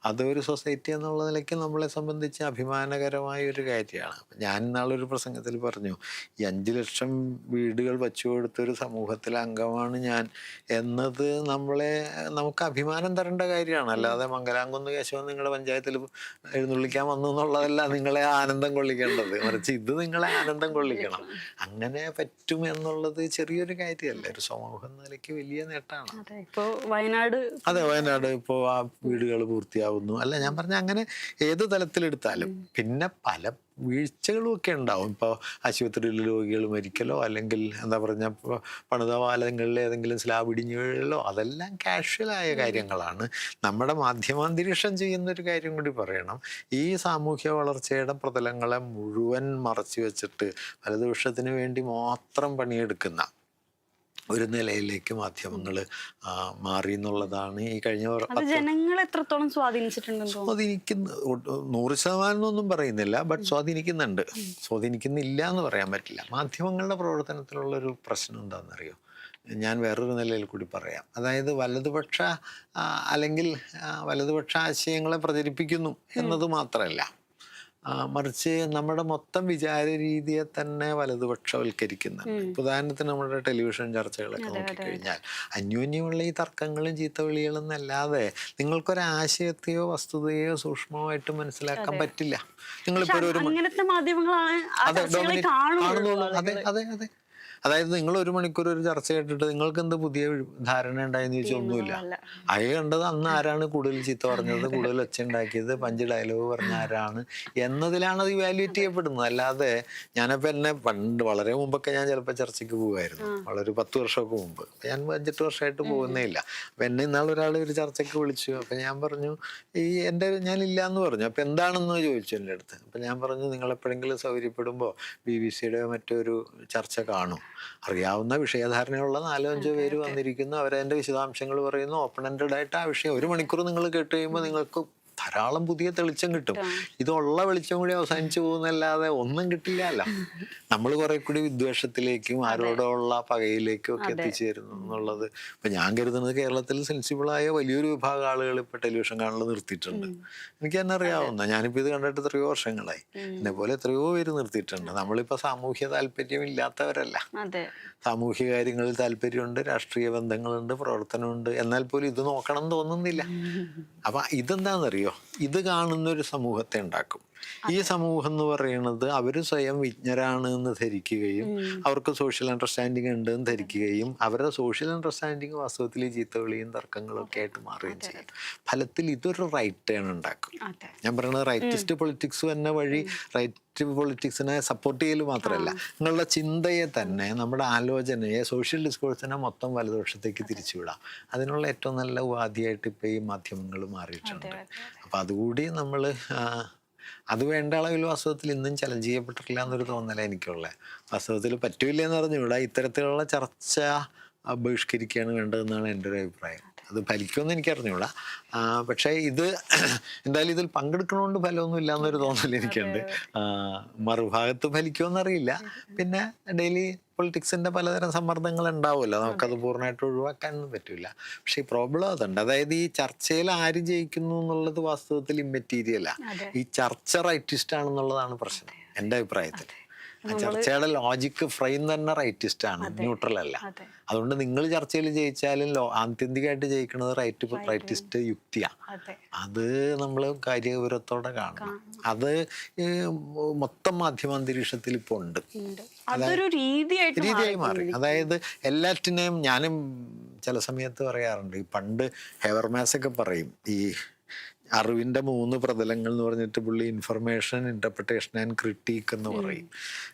അതൊരു സൊസൈറ്റി എന്നുള്ള നിലയ്ക്ക് നമ്മളെ സംബന്ധിച്ച് അഭിമാനകരമായ ഒരു കാര്യമാണ്. ഞാൻ ഇന്നാളൊരു പ്രസംഗത്തിൽ പറഞ്ഞു, ഈ 5 ലക്ഷം വീടുകൾ വച്ചു കൊടുത്തൊരു സമൂഹത്തിലെ അംഗമാണ് ഞാൻ എന്നത് നമുക്ക് അഭിമാനം തരേണ്ട കാര്യമാണ്. അല്ലാതെ മംഗലാംകുന്ന് കേശവൻ നിങ്ങളുടെ പഞ്ചായത്തിൽ എഴുന്നള്ളിക്കാൻ വന്നു എന്നുള്ളതല്ല നിങ്ങളെ ആനന്ദം കൊള്ളിക്കേണ്ടത്, മറിച്ച് ഇത് നിങ്ങളെ ആനന്ദം കൊള്ളിക്കണം. അങ്ങനെ പറ്റും എന്നുള്ളത് ചെറിയൊരു കാര്യമല്ല, ഒരു സമൂഹം നിലയ്ക്ക് വലിയ നേട്ടമാണ്. അതെ, ഇപ്പോ വയനാട് അതെ, വയനാട് ഇപ്പോൾ ആ വീടുകൾ പൂർത്തിയാവുന്നു. അല്ല, ഞാൻ പറഞ്ഞ അങ്ങനെ ഏത് തലത്തിലെടുത്താലും പിന്നെ പല വീഴ്ചകളും ഒക്കെ ഉണ്ടാവും. ഇപ്പോൾ ആശുപത്രിയിൽ രോഗികൾ മരിക്കലോ അല്ലെങ്കിൽ എന്താ പറഞ്ഞ പണിത പാലങ്ങളിൽ ഏതെങ്കിലും സ്ലാബ് ഇടിഞ്ഞു വീഴലോ, അതെല്ലാം കാഷ്വലായ കാര്യങ്ങളാണ്. നമ്മുടെ മാധ്യമാന്തരീക്ഷം ചെയ്യുന്നൊരു കാര്യം കൂടി പറയണം. ഈ സാമൂഹ്യ വളർച്ചയുടെ പ്രതലങ്ങളെ മുഴുവൻ മറച്ചു വെച്ചിട്ട് വലതുപക്ഷത്തിന് വേണ്ടി മാത്രം പണിയെടുക്കുന്ന ഒരു നിലയിലേക്ക് മാധ്യമങ്ങൾ മാറി എന്നുള്ളതാണ് ഈ കഴിഞ്ഞ അത് ജനങ്ങളെ എത്രത്തോളം സ്വാധീനിച്ചിട്ടുണ്ടെന്ന് തോന്നുന്നു. സ്വാധീനിക്കുന്ന 100% എന്നൊന്നും പറയുന്നില്ല, ബട്ട് സ്വാധീനിക്കുന്നുണ്ട്. സ്വാധീനിക്കുന്നില്ല എന്ന് പറയാൻ പറ്റില്ല. മാധ്യമങ്ങളുടെ പ്രവർത്തനത്തിലുള്ളൊരു പ്രശ്നം എന്താണെന്നറിയോ? ഞാൻ വേറൊരു നിലയിൽ കൂടി പറയാം. അതായത് വലതുപക്ഷ അല്ലെങ്കിൽ വലതുപക്ഷ ആശയങ്ങളെ പ്രചരിപ്പിക്കുന്നു എന്നത് മാത്രമല്ല, മറിച്ച് നമ്മുടെ മൊത്തം വിചാര രീതിയെ തന്നെ വലതുപക്ഷവൽക്കരിക്കുന്നുണ്ട്. ഉദാഹരണത്തിന് നമ്മുടെ ടെലിവിഷൻ ചർച്ചകളൊക്കെ നോക്കിക്കഴിഞ്ഞാൽ അന്യോന്യമുള്ള ഈ തർക്കങ്ങളും ചീത്തവിളികളും എന്നല്ലാതെ നിങ്ങൾക്കൊരാശയത്തെയോ വസ്തുതയോ സൂക്ഷ്മമായിട്ട് മനസ്സിലാക്കാൻ പറ്റില്ല. നിങ്ങളിപ്പോൾ ഒരു അങ്ങനത്തെ മാധ്യമങ്ങളാണ് ആ അതെ ചർച്ചകളെ കാണുന്നുള്ളൂ. കാണുന്നത്. അതെ അതെ അതെ. അതായത് നിങ്ങൾ 1 മണിക്കൂർ ഒരു ചർച്ച കേട്ടിട്ട് നിങ്ങൾക്ക് എന്ത് പുതിയ ധാരണ ഉണ്ടായെന്ന് ചോദിച്ചാൽ ഒന്നുമില്ല. അയ കണ്ടത് അന്ന് ആരാണ് കൂടുതൽ ചീത്ത പറഞ്ഞത്, കൂടുതൽ ഒച്ച ഉണ്ടാക്കിയത്, 5 ഡയലോഗ് പറഞ്ഞ ആരാണ് എന്നതിലാണ് അത് ഇവാലുവേറ്റ് ചെയ്യപ്പെടുന്നത്. അല്ലാതെ ഞാനപ്പോൾ എന്നെ പണ്ട് വളരെ മുമ്പൊക്കെ ഞാൻ ചിലപ്പോൾ ചർച്ചയ്ക്ക് പോകുമായിരുന്നു. വളരെ 10 വർഷമൊക്കെ മുമ്പ്. ഞാൻ 5-8 വർഷമായിട്ട് പോകുന്നേ ഇല്ല. അപ്പം എന്നെ ഇന്നാളൊരാൾ ഒരു ചർച്ചയ്ക്ക് വിളിച്ചു. അപ്പം ഞാൻ പറഞ്ഞു ഞാനില്ല എന്ന് പറഞ്ഞു. അപ്പം എന്താണെന്ന് ചോദിച്ചു എൻ്റെ അടുത്ത്. അപ്പം ഞാൻ പറഞ്ഞു, നിങ്ങളെപ്പോഴെങ്കിലും സൗകര്യപ്പെടുമ്പോൾ BBC-യുടെ മറ്റൊരു ചർച്ച കാണും. അറിയാവുന്ന വിഷയധാരണയുള്ള 4-5 പേര് വന്നിരിക്കുന്നു, അവരതിൻ്റെ വിശദാംശങ്ങൾ പറയുന്നു, ഓപ്പൺ എൻഡഡ് ആയിട്ട് ആ വിഷയം 1 മണിക്കൂർ നിങ്ങൾ കേട്ട് കഴിയുമ്പോൾ നിങ്ങൾക്ക് ധാരാളം പുതിയ തെളിച്ചം കിട്ടും. ഇതുള്ള വെളിച്ചം കൂടി അവസാനിച്ചു പോകുന്നല്ലാതെ ഒന്നും കിട്ടില്ല. അല്ല, നമ്മൾ കുറെ കൂടി വിദ്വേഷത്തിലേക്കും ആരോടുള്ള പകയിലേക്കും ഒക്കെ എത്തിച്ചേരുന്നു എന്നുള്ളത്. ഇപ്പൊ ഞാൻ കരുതുന്നത് കേരളത്തിൽ സെൻസിബിളായ വലിയൊരു വിഭാഗം ആളുകൾ ഇപ്പൊ ടെലിവിഷൻ കാണൽ നിർത്തിയിട്ടുണ്ട്. എനിക്ക് തന്നെ അറിയാവുന്ന, ഞാനിപ്പോ ഇത് കണ്ടിട്ട് എത്രയോ വർഷങ്ങളായി. എന്നെ പോലെ എത്രയോ പേര് നിർത്തിയിട്ടുണ്ട്. നമ്മളിപ്പോ സാമൂഹ്യ താല്പര്യം ഇല്ലാത്തവരല്ല. സാമൂഹ്യ കാര്യങ്ങളിൽ താല്പര്യമുണ്ട്, രാഷ്ട്രീയ ബന്ധങ്ങളുണ്ട്, പ്രവർത്തനമുണ്ട്. എന്നാൽ പോലും ഇത് നോക്കണം എന്ന് തോന്നുന്നില്ല. അപ്പൊ ഇതെന്താണെന്നറിയോ? ഇത് കാണുന്നൊരു സമൂഹത്തെ ഉണ്ടാക്കും. ഈ സമൂഹം എന്ന് പറയുന്നത് അവർ സ്വയം വിജ്ഞരാണ് എന്ന് ധരിക്കുകയും അവർക്ക് സോഷ്യൽ അണ്ടർസ്റ്റാൻഡിങ് ഉണ്ട് എന്ന് ധരിക്കുകയും അവരുടെ സോഷ്യൽ അണ്ടർസ്റ്റാൻഡിങ് വാസ്തവത്തിൽ തർക്കവിളിയും തർക്കങ്ങളും ഒക്കെ ആയിട്ട് മാറുകയും ചെയ്യും. ഫലത്തിൽ ഇതൊരു റൈറ്റ് ടേൺ ഉണ്ടാക്കും. ഞാൻ പറയുന്നത് റൈറ്റിസ്റ്റ് പൊളിറ്റിക്സ് തന്നെ വഴി റൈറ്റ് പൊളിറ്റിക്സിനെ സപ്പോർട്ട് ചെയ്യൽ മാത്രമല്ല, നിങ്ങളുടെ ചിന്തയെ തന്നെ, നമ്മുടെ ആലോചനയെ, സോഷ്യൽ ഡിസ്കോഴ്സിനെ മൊത്തം വലതുപക്ഷത്തേക്ക് തിരിച്ചുവിടാം. അതിനുള്ള ഏറ്റവും നല്ല ഉപാധിയായിട്ട് ഇപ്പോൾ ഈ മാധ്യമങ്ങൾ മാറിയിട്ടുണ്ട്. അപ്പം അതുകൂടി നമ്മൾ അത് വേണ്ട അളവിൽ വാസ്തവത്തിൽ ഇന്നും ചലഞ്ച് ചെയ്യപ്പെട്ടിട്ടില്ല എന്നൊരു തോന്നല എനിക്കുള്ളത്. വാസ്തവത്തിൽ പറ്റൂല എന്ന് പറഞ്ഞുകൂടാ, ഇത്തരത്തിലുള്ള ചർച്ച ബഹിഷ്കരിക്കുകയാണ് വേണ്ടതെന്നാണ് എൻ്റെ ഒരു അഭിപ്രായം. അത് ഫലിക്കുമെന്ന് എനിക്കറിഞ്ഞൂടാ. പക്ഷേ ഇത് എന്തായാലും ഇതിൽ പങ്കെടുക്കണോണ്ട് ഫലമൊന്നും ഇല്ല എന്നൊരു തോന്നൽ എനിക്കുണ്ട്. മറുഭാഗത്ത് ഫലിക്കുമെന്നറിയില്ല. പിന്നെ ഡെയിലി പൊളിറ്റിക്സിൻ്റെ പലതരം സമ്മർദ്ദങ്ങൾ ഉണ്ടാവുമല്ലോ, നമുക്കത് പൂർണ്ണമായിട്ട് ഒഴിവാക്കാനൊന്നും പറ്റില്ല. പക്ഷേ ഈ പ്രോബ്ലം അതുണ്ട്. അതായത് ഈ ചർച്ചയിൽ ആര് ജയിക്കുന്നു എന്നുള്ളത് വാസ്തവത്തിൽ ഇമ്മെറ്റീരിയലാണ്. ഈ ചർച്ച റൈറ്റിസ്റ്റ് ആണെന്നുള്ളതാണ് പ്രശ്നം എൻ്റെ അഭിപ്രായത്തിൽ. ചർച്ചയുടെ ലോജിക്ക് ഫ്രെയിം തന്നെ റൈറ്റിസ്റ്റ് ആണ്, ന്യൂട്രൽ അല്ല. അതുകൊണ്ട് നിങ്ങൾ ചർച്ചയിൽ ജയിച്ചാലും ആത്യന്തികമായിട്ട് ജയിക്കുന്നത് റൈറ്റിസ്റ്റ് യുക്തിയാണ്. അത് നമ്മൾ കാര്യഗൗരവത്തോടെ കാണണം. അത് മൊത്തം മാധ്യമാന്തരീക്ഷത്തിൽ ഇപ്പോൾ ഉണ്ട്, രീതിയായി മാറി. അതായത് എല്ലാറ്റിനെയും ഞാനും ചില സമയത്ത് പറയാറുണ്ട്. ഈ പണ്ട് ഹെവർമാസ് ഒക്കെ പറയും ഈ അറിവിൻ്റെ 3 പ്രതലങ്ങൾ എന്ന് പറഞ്ഞിട്ട് പുള്ളി ഇൻഫർമേഷൻ, ഇന്റർപ്രിട്ടേഷൻ ആൻഡ് ക്രിട്ടീക്ക് എന്ന് പറയും.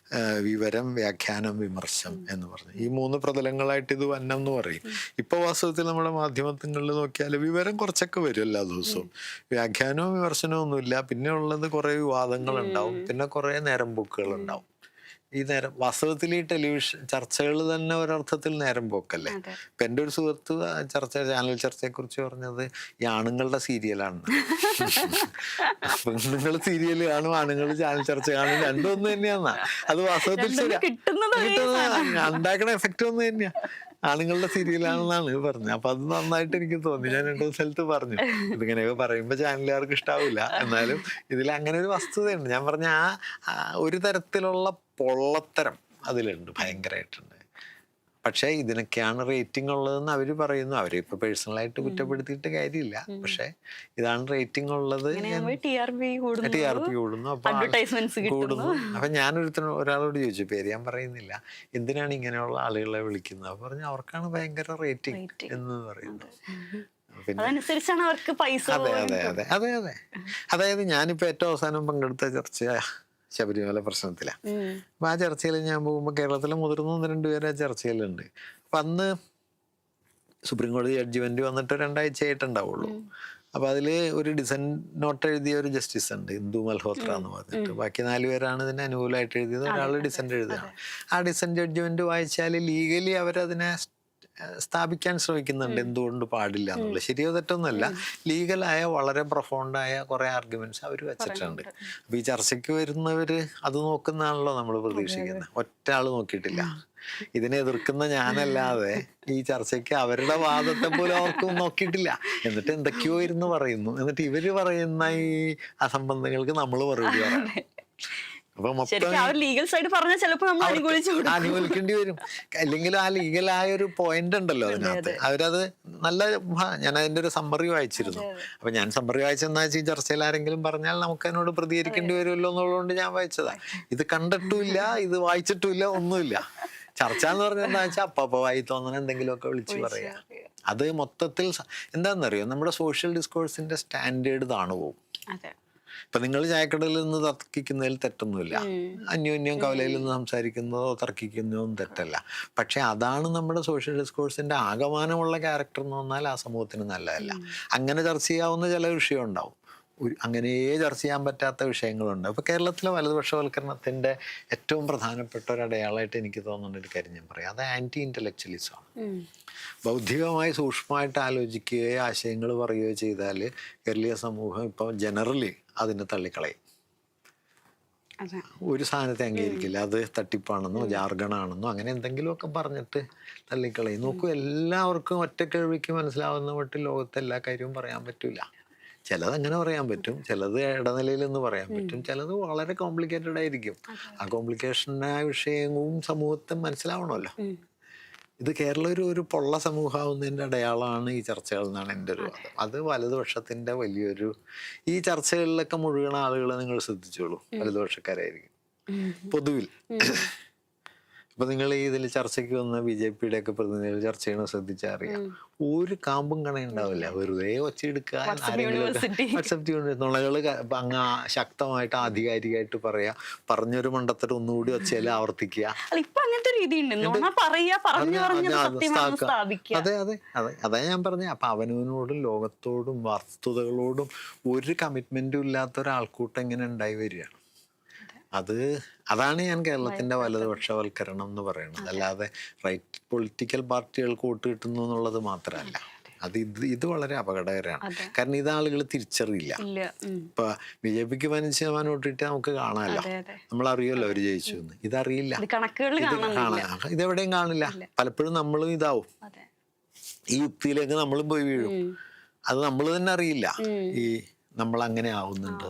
വിവരം, വ്യാഖ്യാനം, വിമർശം എന്ന് പറഞ്ഞു. ഈ 3 പ്രതലങ്ങളായിട്ട് ഇത് വന്നം എന്ന് പറയും. ഇപ്പോൾ വാസ്തവത്തിൽ നമ്മുടെ മാധ്യമങ്ങളിൽ നോക്കിയാൽ വിവരം കുറച്ചൊക്കെ വരും എല്ലാ ദിവസവും. വ്യാഖ്യാനവും വിമർശനവും ഒന്നുമില്ല. പിന്നെ ഉള്ളത് കുറേ വിവാദങ്ങൾ ഉണ്ടാവും, പിന്നെ കുറേ നേരം പോക്കുകൾ ഉണ്ടാവും. ഈ നേരം വാസ്തവത്തിൽ ഈ ടെലിവിഷൻ ചർച്ചകൾ തന്നെ ഒരർത്ഥത്തിൽ നേരം പോക്കല്ലേ. ഇപ്പൊ എൻ്റെ ഒരു സുഹൃത്ത് ചാനൽ ചർച്ചയെ കുറിച്ച് പറഞ്ഞത് ഈ ആണുങ്ങളുടെ സീരിയലാണ്. പെണ്ണുങ്ങൾ സീരിയൽ കാണും, ആണുങ്ങൾ ചാനൽ ചർച്ച കാണും, രണ്ടും ഒന്ന് തന്നെയാന്നാ. അത് വാസ്തവത്തിൽ ഉണ്ടാക്കണ എഫക്റ്റ് ഒന്ന് തന്നെയാ. ആണുങ്ങളുടെ സീരിയലാണെന്നാണ് പറഞ്ഞത്. അപ്പൊ അത് നന്നായിട്ട് എനിക്ക് തോന്നി. ഞാൻ 2 സ്ഥലത്ത് പറഞ്ഞു, ഇതിങ്ങനെയൊക്കെ പറയുമ്പോ ചാനലുകാർക്ക് ഇഷ്ടാവില്ല, എന്നാലും ഇതിൽ അങ്ങനെ ഒരു വസ്തുതയുണ്ട്. ഞാൻ പറഞ്ഞ ഒരു തരത്തിലുള്ള പൊള്ളത്തരം അതിലുണ്ട്, ഭയങ്കരമായിട്ടുണ്ട്. പക്ഷെ ഇതിനൊക്കെയാണ് റേറ്റിംഗ് ഉള്ളതെന്ന് അവര് പറയുന്നു. അവരെ ഇപ്പൊ പേഴ്സണലായിട്ട് കുറ്റപ്പെടുത്തിയിട്ട് കാര്യമില്ല. പക്ഷെ ഇതാണ് റേറ്റിംഗ് ഉള്ളത്. TRP TRP കൂടുന്നു, അപ്പൊ അഡ്വർടൈസ്മെന്റ്സ് കൂടുന്നു. അപ്പൊ ഒരാളോട് ചോദിച്ചു, പേര് ഞാൻ പറയുന്നില്ല, എന്തിനാണ് ഇങ്ങനെയുള്ള ആളുകളെ വിളിക്കുന്നത്? അപ്പൊ പറഞ്ഞു അവർക്കാണ് ഭയങ്കര റേറ്റിംഗ് എന്ന് പറയുന്നു. അതനുസരിച്ചാണ് അവർക്ക് പൈസ. അതെ അതെ അതെ അതെ അതെ. അതായത് ഞാനിപ്പോ ഏറ്റവും അവസാനം പങ്കെടുത്ത ചർച്ച ശബരിമല പ്രശ്നത്തിലാണ്. അപ്പൊ ആ ചർച്ചയിൽ ഞാൻ പോകുമ്പോൾ കേരളത്തിലെ മുതിർന്ന 1-2 പേര് ആ ചർച്ചയിലുണ്ട്. അപ്പൊ അന്ന് സുപ്രീം കോടതി ജഡ്ജിമെന്റ് വന്നിട്ട് 2 ആഴ്ചയായിട്ടുണ്ടാവുള്ളൂ. അപ്പൊ അതില് ഒരു ഡിസന്റ് നോട്ട് എഴുതിയ ഒരു ജസ്റ്റിസ് ഉണ്ട്, ഇന്ദു മൽഹോത്ര എന്ന് പറഞ്ഞിട്ട്. ബാക്കി 4 പേരാണ് ഇതിന് അനുകൂലമായിട്ട് എഴുതിയത്, ഒരാൾ ഡിസന്റ് എഴുതുകയാണ്. ആ ഡിസന്റ് ജഡ്ജ്മെന്റ് വായിച്ചാൽ ലീഗലി അവരതിനെ സ്ഥാപിക്കാൻ ശ്രമിക്കുന്നുണ്ട്, എന്തുകൊണ്ട് പാടില്ല എന്നുള്ളത്. ശരിയോ തെറ്റൊന്നുമല്ല, ലീഗലായ വളരെ പ്രൊഫൗണ്ടായ കുറെ ആർഗ്യുമെന്റ്സ് അവർ വെച്ചിട്ടുണ്ട്. അപ്പൊ ഈ ചർച്ചയ്ക്ക് വരുന്നവര് അത് നോക്കുന്നതാണല്ലോ നമ്മൾ പ്രതീക്ഷിക്കുന്നത്. ഒറ്റ ആള് നോക്കിയിട്ടില്ല. ഇതിനെ എതിർക്കുന്ന ഞാനല്ലാതെ ഈ ചർച്ചയ്ക്ക് അവരുടെ വാദത്തെ പോലും അവർക്കും നോക്കിയിട്ടില്ല. എന്നിട്ട് എന്തൊക്കെയോ ഇരുന്ന് പറയുന്നു. എന്നിട്ട് ഇവര് പറയുന്ന ഈ അസംബന്ധങ്ങൾക്ക് നമ്മൾ മറുപടി പറയണം. അപ്പൊ ലീഗൽ സൈഡ് പറഞ്ഞാൽ ചിലപ്പോൾ നമ്മൾ അനുകൂലിക്കേണ്ടി വരും. അല്ലെങ്കിൽ ആ ലീഗലായ ഒരു പോയിന്റ് ഉണ്ടല്ലോ അതിനകത്ത്, അവരത് ഞാൻ അതിന്റെ ഒരു സമ്മറി വായിച്ചിരുന്നു. അപ്പൊ ഞാൻ സമ്മറി വായിച്ചെന്നാ വെച്ചാൽ ഈ ചർച്ചയിൽ ആരെങ്കിലും പറഞ്ഞാൽ നമുക്ക് അതിനോട് പ്രതികരിക്കേണ്ടി വരുമല്ലോ എന്നുള്ളതുകൊണ്ട് ഞാൻ വായിച്ചതാ. ഇത് കണ്ടിട്ടുമില്ല, ഇത് വായിച്ചിട്ടുമില്ല, ഒന്നുമില്ല. ചർച്ച എന്ന് പറഞ്ഞാൽ എന്താ വെച്ചാൽ അപ്പൊ വായി തോന്നുന്ന എന്തെങ്കിലുമൊക്കെ വിളിച്ചു പറയാ. അത് മൊത്തത്തിൽ എന്താണെന്നറിയോ, നമ്മുടെ സോഷ്യൽ ഡിസ്കോഴ്സിന്റെ സ്റ്റാൻഡേർഡ് താണു പോകും. ഇപ്പൊ നിങ്ങൾ ചായക്കടയിൽ നിന്ന് തർക്കിക്കുന്നതിൽ തെറ്റൊന്നുമില്ല. അന്യോന്യം കവലയിൽ നിന്ന് സംസാരിക്കുന്നതോ തർക്കിക്കുന്നതോ തെറ്റല്ല. പക്ഷെ അതാണ് നമ്മുടെ സോഷ്യൽ ഡിസ്കോഴ്സിന്റെ ആകമാനമുള്ള ക്യാരക്ടർ എന്ന് പറഞ്ഞാൽ ആ സമൂഹത്തിന് നല്ലതല്ല. അങ്ങനെ ചർച്ച ചെയ്യാവുന്ന ചില വിഷയം ഉണ്ടാവും, അങ്ങനെ ചർച്ച ചെയ്യാൻ പറ്റാത്ത വിഷയങ്ങളുണ്ട്. അപ്പൊ കേരളത്തിലെ വലതുപക്ഷവൽക്കരണത്തിന്റെ ഏറ്റവും പ്രധാനപ്പെട്ട ഒരു അടയാളമായിട്ട് എനിക്ക് തോന്നുന്ന ഒരു കാര്യം ഞാൻ പറയാം, അത് ആന്റി ഇന്റലക്ച്വലിസമാണ്. ബൗദ്ധികമായി സൂക്ഷ്മമായിട്ട് ആലോചിക്കുകയോ ആശയങ്ങൾ പറയുകയോ ചെയ്താൽ കേരളീയ സമൂഹം ഇപ്പൊ ജനറലി അതിനെ തള്ളിക്കളയും. ഒരു സാധനത്തെ അംഗീകരിക്കില്ല, അത് തട്ടിപ്പാണെന്നോ ജാർഗണാണെന്നോ അങ്ങനെ എന്തെങ്കിലുമൊക്കെ പറഞ്ഞിട്ട് തള്ളിക്കളയും. നോക്കൂ, എല്ലാവർക്കും ഒറ്റ കേൾവിക്ക് മനസ്സിലാവുന്ന മട്ടിൽ ലോകത്തെ എല്ലാ കാര്യവും പറയാൻ പറ്റൂല. ചിലത് അങ്ങനെ പറയാൻ പറ്റും, ചിലത് ഇടനിലയിൽ നിന്ന് പറയാൻ പറ്റും, ചിലത് വളരെ കോംപ്ലിക്കേറ്റഡ് ആയിരിക്കും. ആ കോംപ്ലിക്കേഷനായ വിഷയവും സമൂഹത്തെ മനസ്സിലാവണമല്ലോ. ഇത് കേരളം ഒരു പൊള്ള സമൂഹമാവുന്നതിൻ്റെ അടയാളമാണ് ഈ ചർച്ചകൾ എന്നാണ് എൻ്റെ ഒരു വാദം. അത് വലതുപക്ഷത്തിൻ്റെ വലിയൊരു, ഈ ചർച്ചകളിലൊക്കെ മുഴുകണ ആളുകളെ നിങ്ങൾ ശ്രദ്ധിച്ചോളൂ, വലതുപക്ഷക്കാരായിരിക്കും പൊതുവിൽ. ഇപ്പൊ നിങ്ങൾ ഇതിൽ ചർച്ചയ്ക്ക് വന്ന BJPയുടെ ഒക്കെ പ്രതിനിധികൾ ചർച്ച ചെയ്യണ ശ്രദ്ധിച്ചാൽ അറിയാം, ഒരു കാമ്പും കണയുണ്ടാവില്ല. വെറുതെ ഒച്ചയെടുക്കുക, നുണകള് അങ്ങ് ശക്തമായിട്ട് ആധികാരികമായിട്ട് പറയാ, പറഞ്ഞൊരു മണ്ടത്തരം ഒന്നുകൂടി ഒച്ചയിൽ ആവർത്തിക്കുക. അതെ അതെ അതെ, അതാ ഞാൻ പറഞ്ഞ. അപ്പൊ അവനവനോടും ലോകത്തോടും വസ്തുതകളോടും ഒരു കമ്മിറ്റ്മെന്റും ഇല്ലാത്ത ഒരാൾക്കൂട്ടം ഇങ്ങനെ ഉണ്ടായി വരികയാണ്. അതാണ് ഞാൻ കേരളത്തിന്റെ വലതുപക്ഷവൽക്കരണം എന്ന് പറയുന്നത്. അല്ലാതെ റൈറ്റ് പൊളിറ്റിക്കൽ പാർട്ടികൾക്ക് വോട്ട് കിട്ടുന്നു എന്നുള്ളത് മാത്രമല്ല. ഇത് വളരെ അപകടകരമാണ്. കാരണം ഇത് ആളുകൾ തിരിച്ചറിയില്ല. ഇപ്പൊ BJPക്ക് 15% വോട്ട് കിട്ടിയാൽ നമുക്ക് കാണാമല്ലോ, നമ്മളറിയുമല്ലോ അവര് ജയിച്ചു എന്ന്. ഇതറിയില്ല, ഇതെവിടെയും കാണില്ല. പലപ്പോഴും നമ്മളും ഇതാവും, ഈ യുക്തിയിലേക്ക് നമ്മളും പോയി വീഴും. അത് നമ്മൾ തന്നെ അറിയില്ല ഈ നമ്മൾ അങ്ങനെ ആവുന്നുണ്ട്.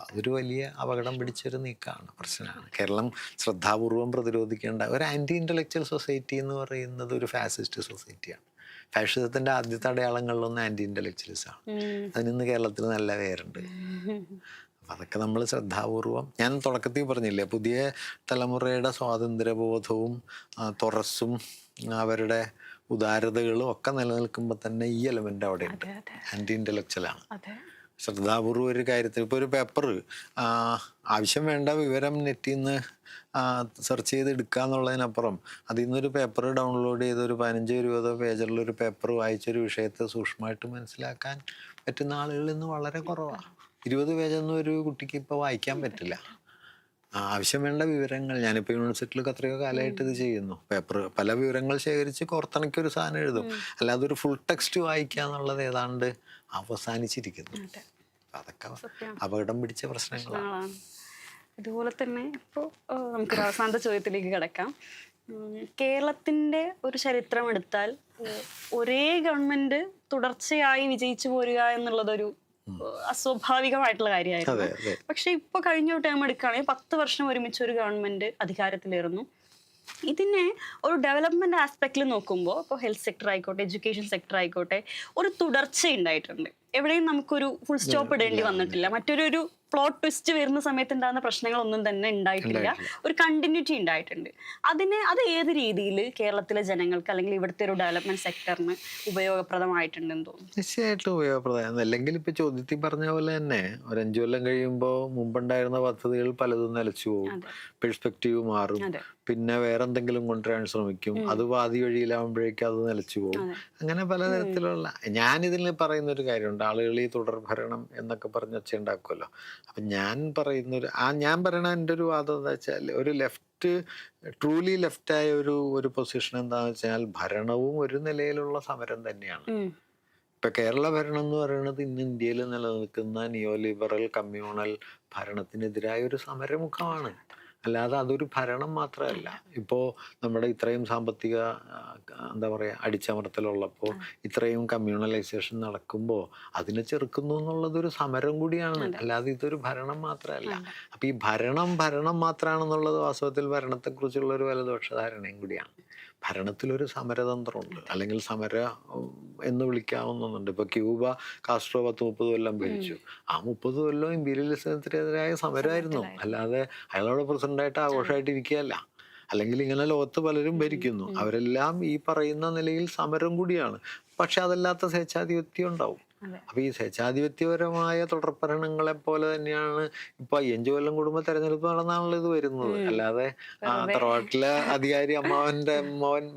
അതൊരു വലിയ അപകടം പിടിച്ചൊരു നീക്കമാണ്, പ്രശ്നമാണ്. കേരളം ശ്രദ്ധാപൂർവം പ്രതിരോധിക്കേണ്ട ഒരു ആന്റി ഇന്റലക്ച്വൽ സൊസൈറ്റി എന്ന് പറയുന്നത് ഒരു ഫാസിസ്റ്റ് സൊസൈറ്റിയാണ്. ഫാഷിസത്തിന്റെ ആദ്യത്തെ അടയാളങ്ങളിലൊന്നും ആന്റി ഇന്റലക്ച്വലിസമാണ്. അതിനിന്ന് കേരളത്തിൽ നല്ല പേരുണ്ട്. അപ്പം അതൊക്കെ നമ്മൾ ശ്രദ്ധാപൂർവം, ഞാൻ തുടക്കത്തിൽ പറഞ്ഞില്ലേ, പുതിയ തലമുറയുടെ സ്വാതന്ത്ര്യബോധവും തുറസ്സും അവരുടെ ഉദാരതകളും ഒക്കെ നിലനിൽക്കുമ്പോൾ തന്നെ ഈ എലമെന്റ് അവിടെ ഉണ്ട്, ആന്റി ഇന്റലക്ച്വലാണ്. ശ്രദ്ധാപൂർവം ഒരു കാര്യത്തിൽ, ഇപ്പോൾ ഒരു പേപ്പർ ആവശ്യം വേണ്ട വിവരം നെറ്റിൽ നിന്ന് സെർച്ച് ചെയ്ത് എടുക്കുക എന്നുള്ളതിനപ്പുറം അതിൽ നിന്നൊരു പേപ്പർ ഡൗൺലോഡ് ചെയ്ത് ഒരു 15-20 പേജുള്ളൊരു പേപ്പർ വായിച്ചൊരു വിഷയത്തെ സൂക്ഷ്മമായിട്ട് മനസ്സിലാക്കാൻ പറ്റുന്ന ആളുകൾ ഇന്ന് വളരെ കുറവാണ്. 20 പേജൊന്നും ഒരു കുട്ടിക്ക് ഇപ്പോൾ വായിക്കാൻ പറ്റില്ല. ആവശ്യം വേണ്ട വിവരങ്ങൾ, ഞാനിപ്പോൾ യൂണിവേഴ്സിറ്റിയിലൊക്കെ എത്രയോ കാലമായിട്ട് ഇത് ചെയ്യുന്നു. പേപ്പർ പല വിവരങ്ങൾ ശേഖരിച്ച് കോർത്തിണക്കിയൊരു സാധനം എഴുതും. അല്ലാതെ ഒരു ഫുൾ ടെക്സ്റ്റ് വായിക്കുക എന്നുള്ളത് ഏതാണ്ട് അവസാനിച്ചിരിക്കുന്നു. അതൊക്കെ അപകടം പിടിച്ച പ്രശ്നങ്ങളാണ്. അതുപോലെ തന്നെ ഇപ്പോൾ നമുക്കൊരു അവസാനത്തെ ചോദ്യത്തിലേക്ക് കിടക്കാം. കേരളത്തിന്റെ ഒരു ചരിത്രം എടുത്താൽ ഒരേ ഗവൺമെന്റ് തുടർച്ചയായി വിജയിച്ചു പോരുക എന്നുള്ളതൊരു അസ്വാഭാവികമായിട്ടുള്ള കാര്യമായിരുന്നു. പക്ഷെ ഇപ്പൊ കഴിഞ്ഞ ടേം എടുക്കുകയാണെങ്കിൽ 10 വർഷം ഒരുമിച്ച് ഒരു ഗവൺമെന്റ് അധികാരത്തിലേറുന്നു. ഇതിനെ ഒരു ഡെവലപ്മെന്റ് ആസ്പെക്റ്റിൽ നോക്കുമ്പോൾ ഇപ്പോൾ ഹെൽത്ത് സെക്ടർ ആയിക്കോട്ടെ, എഡ്യൂക്കേഷൻ സെക്ടർ ആയിക്കോട്ടെ, ഒരു തുടർച്ച ഉണ്ടായിട്ടുണ്ട്. എവിടെയും നമുക്കൊരു ഫുൾ സ്റ്റോപ്പ് ഇടേണ്ടി വന്നിട്ടില്ല. മറ്റൊരു പ്ലോട്ട് ട്വിസ്റ്റ് വരുന്ന സമയത്ത് ഉണ്ടാകുന്ന പ്രശ്നങ്ങളൊന്നും തന്നെ ഉണ്ടായിട്ടില്ല. ഒരു കണ്ടിന്യൂറ്റി ഉണ്ടായിട്ടുണ്ട്. അത് ഏത് രീതിയിൽ കേരളത്തിലെ ജനങ്ങൾക്ക് അല്ലെങ്കിൽ ഇവിടുത്തെ ഒരു ഡെവലപ്മെന്റ് സെക്ടറിന് ഉപയോഗപ്രദമായിട്ടുണ്ടെന്ന് തോന്നുന്നു? തീർച്ചയായിട്ടും ഉപയോഗപ്രദമാണ്. അല്ലെങ്കിൽ ഇപ്പൊ ചോദ്യത്തിൽ പറഞ്ഞ പോലെ തന്നെ ഒരു 5 കൊല്ലം കഴിയുമ്പോൾ മുമ്പുണ്ടായിരുന്ന പദ്ധതികൾ പലതും നിലച്ചു പോകും, പെർസ്പെക്റ്റീവ് മാറും, പിന്നെ വേറെ എന്തെങ്കിലും കൊണ്ടുവരാൻ ശ്രമിക്കും, അത് പാതി വഴിയിലാവുമ്പോഴേക്കും അത് നിലച്ചു പോകും. അങ്ങനെ പലതരത്തിലുള്ള ഞാനിതിൽ പറയുന്ന ഒരു കാര്യമുണ്ട്. ആളുകൾ ഈ തുടർഭരണം എന്നൊക്കെ പറഞ്ഞ് ഒച്ചയുണ്ടാക്കുമല്ലോ. അപ്പം ഞാൻ പറയണ എൻ്റെ ഒരു വാദം എന്താ വെച്ചാൽ, ഒരു ട്രൂലി ലെഫ്റ്റായ ഒരു പൊസിഷൻ എന്താണെന്ന് വെച്ചാൽ ഭരണവും ഒരു നിലയിലുള്ള സമരം തന്നെയാണ്. ഇപ്പൊ കേരള ഭരണം എന്ന് പറയുന്നത് ഇന്ന് ഇന്ത്യയിൽ നിലനിൽക്കുന്ന നിയോ ലിബറൽ കമ്മ്യൂണൽ ഭരണത്തിനെതിരായ ഒരു സമരമുഖമാണ്. അല്ലാതെ അതൊരു ഭരണം മാത്രമല്ല. ഇപ്പോൾ നമ്മുടെ ഇത്രയും സാമ്പത്തിക എന്താ പറയുക അടിച്ചമർത്തലുള്ളപ്പോൾ, ഇത്രയും കമ്മ്യൂണലൈസേഷൻ നടക്കുമ്പോൾ അതിനെ ചെറുക്കുന്നു എന്നുള്ളത് ഒരു സമരം കൂടിയാണ്. അല്ലാതെ ഇതൊരു ഭരണം മാത്രമല്ല. അപ്പം ഈ ഭരണം മാത്രമാണെന്നുള്ളത് വാസ്തവത്തിൽ ഭരണത്തെക്കുറിച്ചുള്ള ഒരു വലതുപക്ഷ ധാരണയും കൂടിയാണ്. ഭരണത്തിലൊരു സമരതന്ത്രമുണ്ട്, അല്ലെങ്കിൽ എന്ന് വിളിക്കാവുന്നുണ്ട്. ഇപ്പൊ ക്യൂബ കാസ്ട്രോ 10-30 കൊല്ലം ഭരിച്ചു. ആ 30 കൊല്ലം ഇമ്പീരിയലിസത്തിനെതിരായ സമരമായിരുന്നു. അല്ലാതെ അയാളോട് പ്രസിഡന്റായിട്ട് ആഘോഷമായിട്ട് ഇരിക്കുകയല്ല. അല്ലെങ്കിൽ ഇങ്ങനെ ലോകത്ത് പലരും ഭരിക്കുന്നു, അവരെല്ലാം ഈ പറയുന്ന നിലയിൽ സമരം കൂടിയാണ്. പക്ഷെ അതല്ലാത്ത സ്വേച്ഛാധിപത്യം ഉണ്ടാവും. അപ്പൊ ഈ സ്വേച്ഛാധിപത്യപരമായ തുടർഭരണങ്ങളെ പോലെ തന്നെയാണ് ഇപ്പൊ 5 കൊല്ലം കൂടുമ്പോൾ തെരഞ്ഞെടുപ്പ് നടന്നാണല്ലോ ഇത് വരുന്നത്. അല്ലാതെ തറവാട്ടിലെ അധികാരി അമ്മാവന്റെ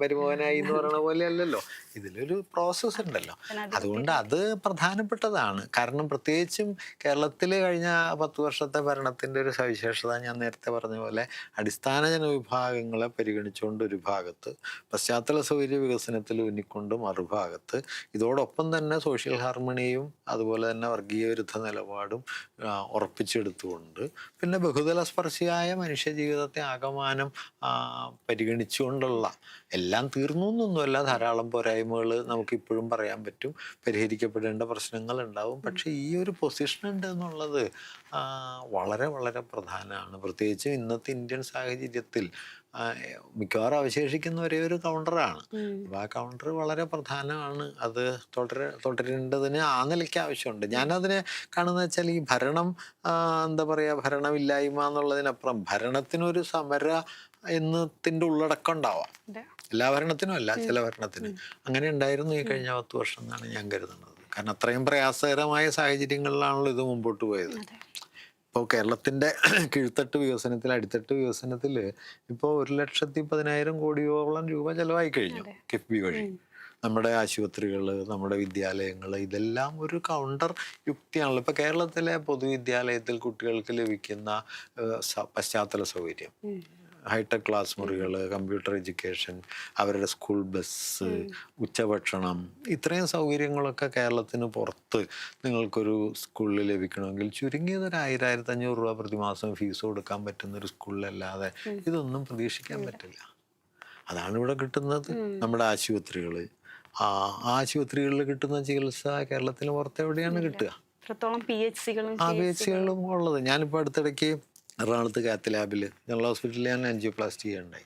മരുമോനായി എന്ന് പറയുന്ന പോലെ അല്ലല്ലോ. ഇതിലൊരു പ്രോസസ് ഉണ്ടല്ലോ. അതുകൊണ്ട് അത് പ്രധാനപ്പെട്ടതാണ്. കാരണം പ്രത്യേകിച്ചും കേരളത്തിൽ കഴിഞ്ഞ 10 വർഷത്തെ ഭരണത്തിന്റെ ഒരു സവിശേഷത ഞാൻ നേരത്തെ പറഞ്ഞ പോലെ, അടിസ്ഥാന ജനവിഭാഗങ്ങളെ പരിഗണിച്ചുകൊണ്ട് ഒരു ഭാഗത്ത്, പശ്ചാത്തല സൗകര്യ വികസനത്തിൽ ഊന്നിക്കൊണ്ട് മറുഭാഗത്ത്, ഇതോടൊപ്പം തന്നെ സോഷ്യൽ ഹാർമണിയും അതുപോലെ തന്നെ വർഗീയ വിരുദ്ധ നിലപാടും ഉറപ്പിച്ചെടുത്തുകൊണ്ട്, പിന്നെ ബഹുതല സ്പർശിയായ മനുഷ്യ ജീവിതത്തെ ആകമാനം പരിഗണിച്ചുകൊണ്ടുള്ള, എല്ലാം തീർന്നു എന്നൊന്നുമല്ല, ധാരാളം പോരായ്മകൾ നമുക്കിപ്പോഴും പറയാൻ പറ്റും, പരിഹരിക്കപ്പെടേണ്ട പ്രശ്നങ്ങൾ ഉണ്ടാവും. പക്ഷെ ഈ ഒരു പൊസിഷൻ ഉണ്ട് എന്നുള്ളത് വളരെ വളരെ പ്രധാനമാണ്. പ്രത്യേകിച്ച് ഇന്നത്തെ ഇന്ത്യൻ സാഹചര്യത്തിൽ മിക്കവാറും അവശേഷിക്കുന്ന ഒരേ ഒരു കൗണ്ടറാണ്. അപ്പൊ ആ കൗണ്ടർ വളരെ പ്രധാനമാണ്. അത് തുടരേണ്ടതിന് ആ നിലയ്ക്ക് ആവശ്യമുണ്ട്. ഞാനതിനെ കാണുന്ന വെച്ചാൽ, ഈ ഭരണം എന്താ പറയാ, ഭരണമില്ലായ്മ എന്നുള്ളതിനപ്പുറം ഭരണത്തിനൊരു സമര എന്നതിൻ്റെ ഉള്ളടക്കം ഉണ്ടാവാം. എല്ലാ ഭരണത്തിനും അല്ല, ചില ഭരണത്തിന് അങ്ങനെ ഉണ്ടായിരുന്നു ഈ കഴിഞ്ഞ 10 വർഷം എന്നാണ് ഞാൻ കരുതുന്നത്. കാരണം അത്രയും പ്രയാസകരമായ സാഹചര്യങ്ങളിലാണല്ലോ ഇത് മുമ്പോട്ട് പോയത്. ഇപ്പോൾ കേരളത്തിൻ്റെ കീഴ്ത്തട്ട് വികസനത്തിൽ, അടിത്തട്ട് വികസനത്തിൽ ഇപ്പോൾ 1,10,10,000 കോടിയോളം രൂപ ചെലവായി കഴിഞ്ഞു കിഫ്ബി വഴി. നമ്മുടെ ആശുപത്രികൾ, നമ്മുടെ വിദ്യാലയങ്ങൾ, ഇതെല്ലാം ഒരു കൗണ്ടർ യുക്തിയാണല്ലോ. ഇപ്പോൾ കേരളത്തിലെ പൊതുവിദ്യാലയത്തിൽ കുട്ടികൾക്ക് ലഭിക്കുന്ന പശ്ചാത്തല സൗകര്യം, ഹൈടെക് ക്ലാസ് മുറികൾ, കമ്പ്യൂട്ടർ എഡ്യൂക്കേഷൻ, അവരുടെ സ്കൂൾ ബസ്, ഉച്ചഭക്ഷണം, ഇത്രയും സൗകര്യങ്ങളൊക്കെ കേരളത്തിന് പുറത്ത് നിങ്ങൾക്കൊരു സ്കൂളിൽ ലഭിക്കണമെങ്കിൽ ചുരുങ്ങിയത് ഒരു 1,000-1,500 രൂപ പ്രതിമാസം ഫീസ് കൊടുക്കാൻ പറ്റുന്ന ഒരു സ്കൂളിലല്ലാതെ ഇതൊന്നും പ്രതീക്ഷിക്കാൻ പറ്റില്ല. അതാണ് ഇവിടെ കിട്ടുന്നത്. നമ്മുടെ ആശുപത്രികൾ, ആശുപത്രികളിൽ കിട്ടുന്ന ചികിത്സ കേരളത്തിന് പുറത്ത് എവിടെയാണ് കിട്ടുക? PHC-കളും ഉള്ളത്. ഞാനിപ്പോൾ അടുത്തിടയ്ക്ക് എറണാകുളത്ത് കാത്ത് ലാബിൽ, ജനറൽ ഹോസ്പിറ്റലിൽ ഞാൻ ആൻജിയോപ്ലാസ്റ്റി ചെയ്യുന്നുണ്ടായി.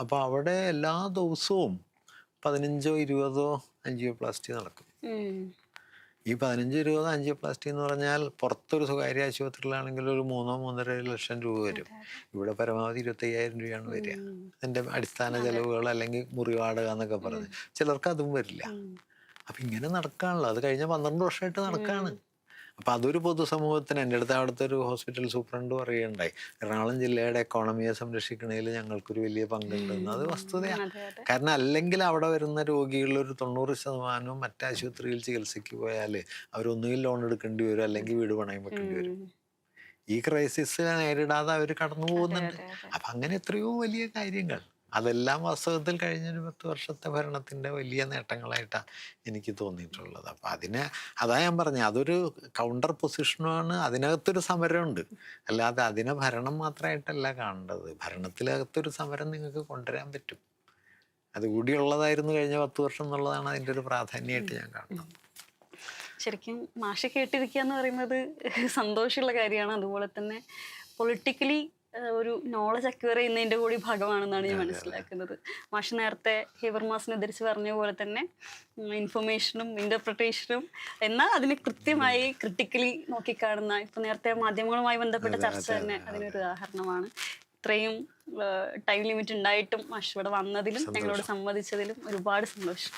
അപ്പോൾ അവിടെ എല്ലാ ദിവസവും 15-20 ആൻജിയോപ്ലാസ്റ്റി നടക്കും. ഈ 15-20 ആൻജിയോപ്ലാസ്റ്റി എന്ന് പറഞ്ഞാൽ പുറത്തൊരു സ്വകാര്യ ആശുപത്രിയിലാണെങ്കിൽ ഒരു 3-3.5 ലക്ഷം രൂപ വരും. ഇവിടെ പരമാവധി 25,000 രൂപയാണ് വരിക. അതിൻ്റെ അടിസ്ഥാന ചെലവുകൾ, അല്ലെങ്കിൽ മുറി വാടക എന്നൊക്കെ പറഞ്ഞ്. ചിലർക്ക് അതും വരില്ല. അപ്പം ഇങ്ങനെ നടക്കാണല്ലോ. അത് കഴിഞ്ഞ 12 വർഷമായിട്ട് നടക്കാണ്. അപ്പം അതൊരു പൊതുസമൂഹത്തിന്, എൻ്റെ അടുത്ത് അവിടുത്തെ ഒരു ഹോസ്പിറ്റൽ സൂപ്രണ്ട് പറയുകയുണ്ടായി, എറണാകുളം ജില്ലയുടെ എക്കോണമിയെ സംരക്ഷിക്കുന്നതിൽ ഞങ്ങൾക്കൊരു വലിയ പങ്കുണ്ടെന്ന്. അത് വസ്തുതയാണ്. കാരണം അല്ലെങ്കിൽ അവിടെ വരുന്ന രോഗികളിൽ ഒരു 90% മറ്റാശുപത്രിയിൽ ചികിത്സയ്ക്ക് പോയാൽ അവരൊന്നുകിൽ ലോൺ എടുക്കേണ്ടി വരും, അല്ലെങ്കിൽ വീട് പണയം വെക്കേണ്ടി വരും. ഈ ക്രൈസിസ് നേരിടാതെ അവർ കടന്നു പോകുന്നുണ്ട്. അപ്പം അങ്ങനെ എത്രയോ വലിയ കാര്യങ്ങൾ, അതെല്ലാം വാസ്തവത്തിൽ കഴിഞ്ഞൊരു 10 വർഷത്തെ ഭരണത്തിൻ്റെ വലിയ നേട്ടങ്ങളായിട്ടാണ് എനിക്ക് തോന്നിയിട്ടുള്ളത്. അപ്പം അതാ ഞാൻ പറഞ്ഞത്, അതൊരു കൗണ്ടർ പൊസിഷനുമാണ്. അതിനകത്തൊരു സമരമുണ്ട്. അല്ലാതെ അതിനെ ഭരണം മാത്രമായിട്ടല്ല കാണേണ്ടത്. ഭരണത്തിനകത്തൊരു സമരം നിങ്ങൾക്ക് കൊണ്ടുവരാൻ പറ്റും. അതുകൂടിയുള്ളതായിരുന്നു കഴിഞ്ഞ 10 വർഷം എന്നുള്ളതാണ് അതിൻ്റെ ഒരു പ്രാധാന്യമായിട്ട് ഞാൻ കാണുന്നത്. ശരിക്കും മാഷ് കേട്ടിരിക്കുക എന്ന് പറയുന്നത് സന്തോഷമുള്ള കാര്യമാണ്. അതുപോലെ തന്നെ പൊളിറ്റിക്കലി ഒരു നോളജ് അക്വയർ ചെയ്യുന്നതിൻ്റെ കൂടി ഭാഗമാണെന്നാണ് ഞാൻ മനസ്സിലാക്കുന്നത്. മാഷ് നേരത്തെ ഹേബർമാസിനെ ഉദ്ധരിച്ച് പറഞ്ഞ പോലെ തന്നെ ഇൻഫർമേഷനും ഇൻ്റർപ്രിട്ടേഷനും എന്നാൽ അതിനെ കൃത്യമായി ക്രിട്ടിക്കലി നോക്കിക്കാണുന്ന, ഇപ്പം നേരത്തെ മാധ്യമങ്ങളുമായി ബന്ധപ്പെട്ട ചർച്ച തന്നെ അതിനൊരു ഉദാഹരണമാണ്. ഇത്രയും ടൈം ലിമിറ്റ് ഉണ്ടായിട്ടും മാഷ് ഇവിടെ വന്നതിലും ഞങ്ങളോട് സംവദിച്ചതിലും ഒരുപാട് സന്തോഷം.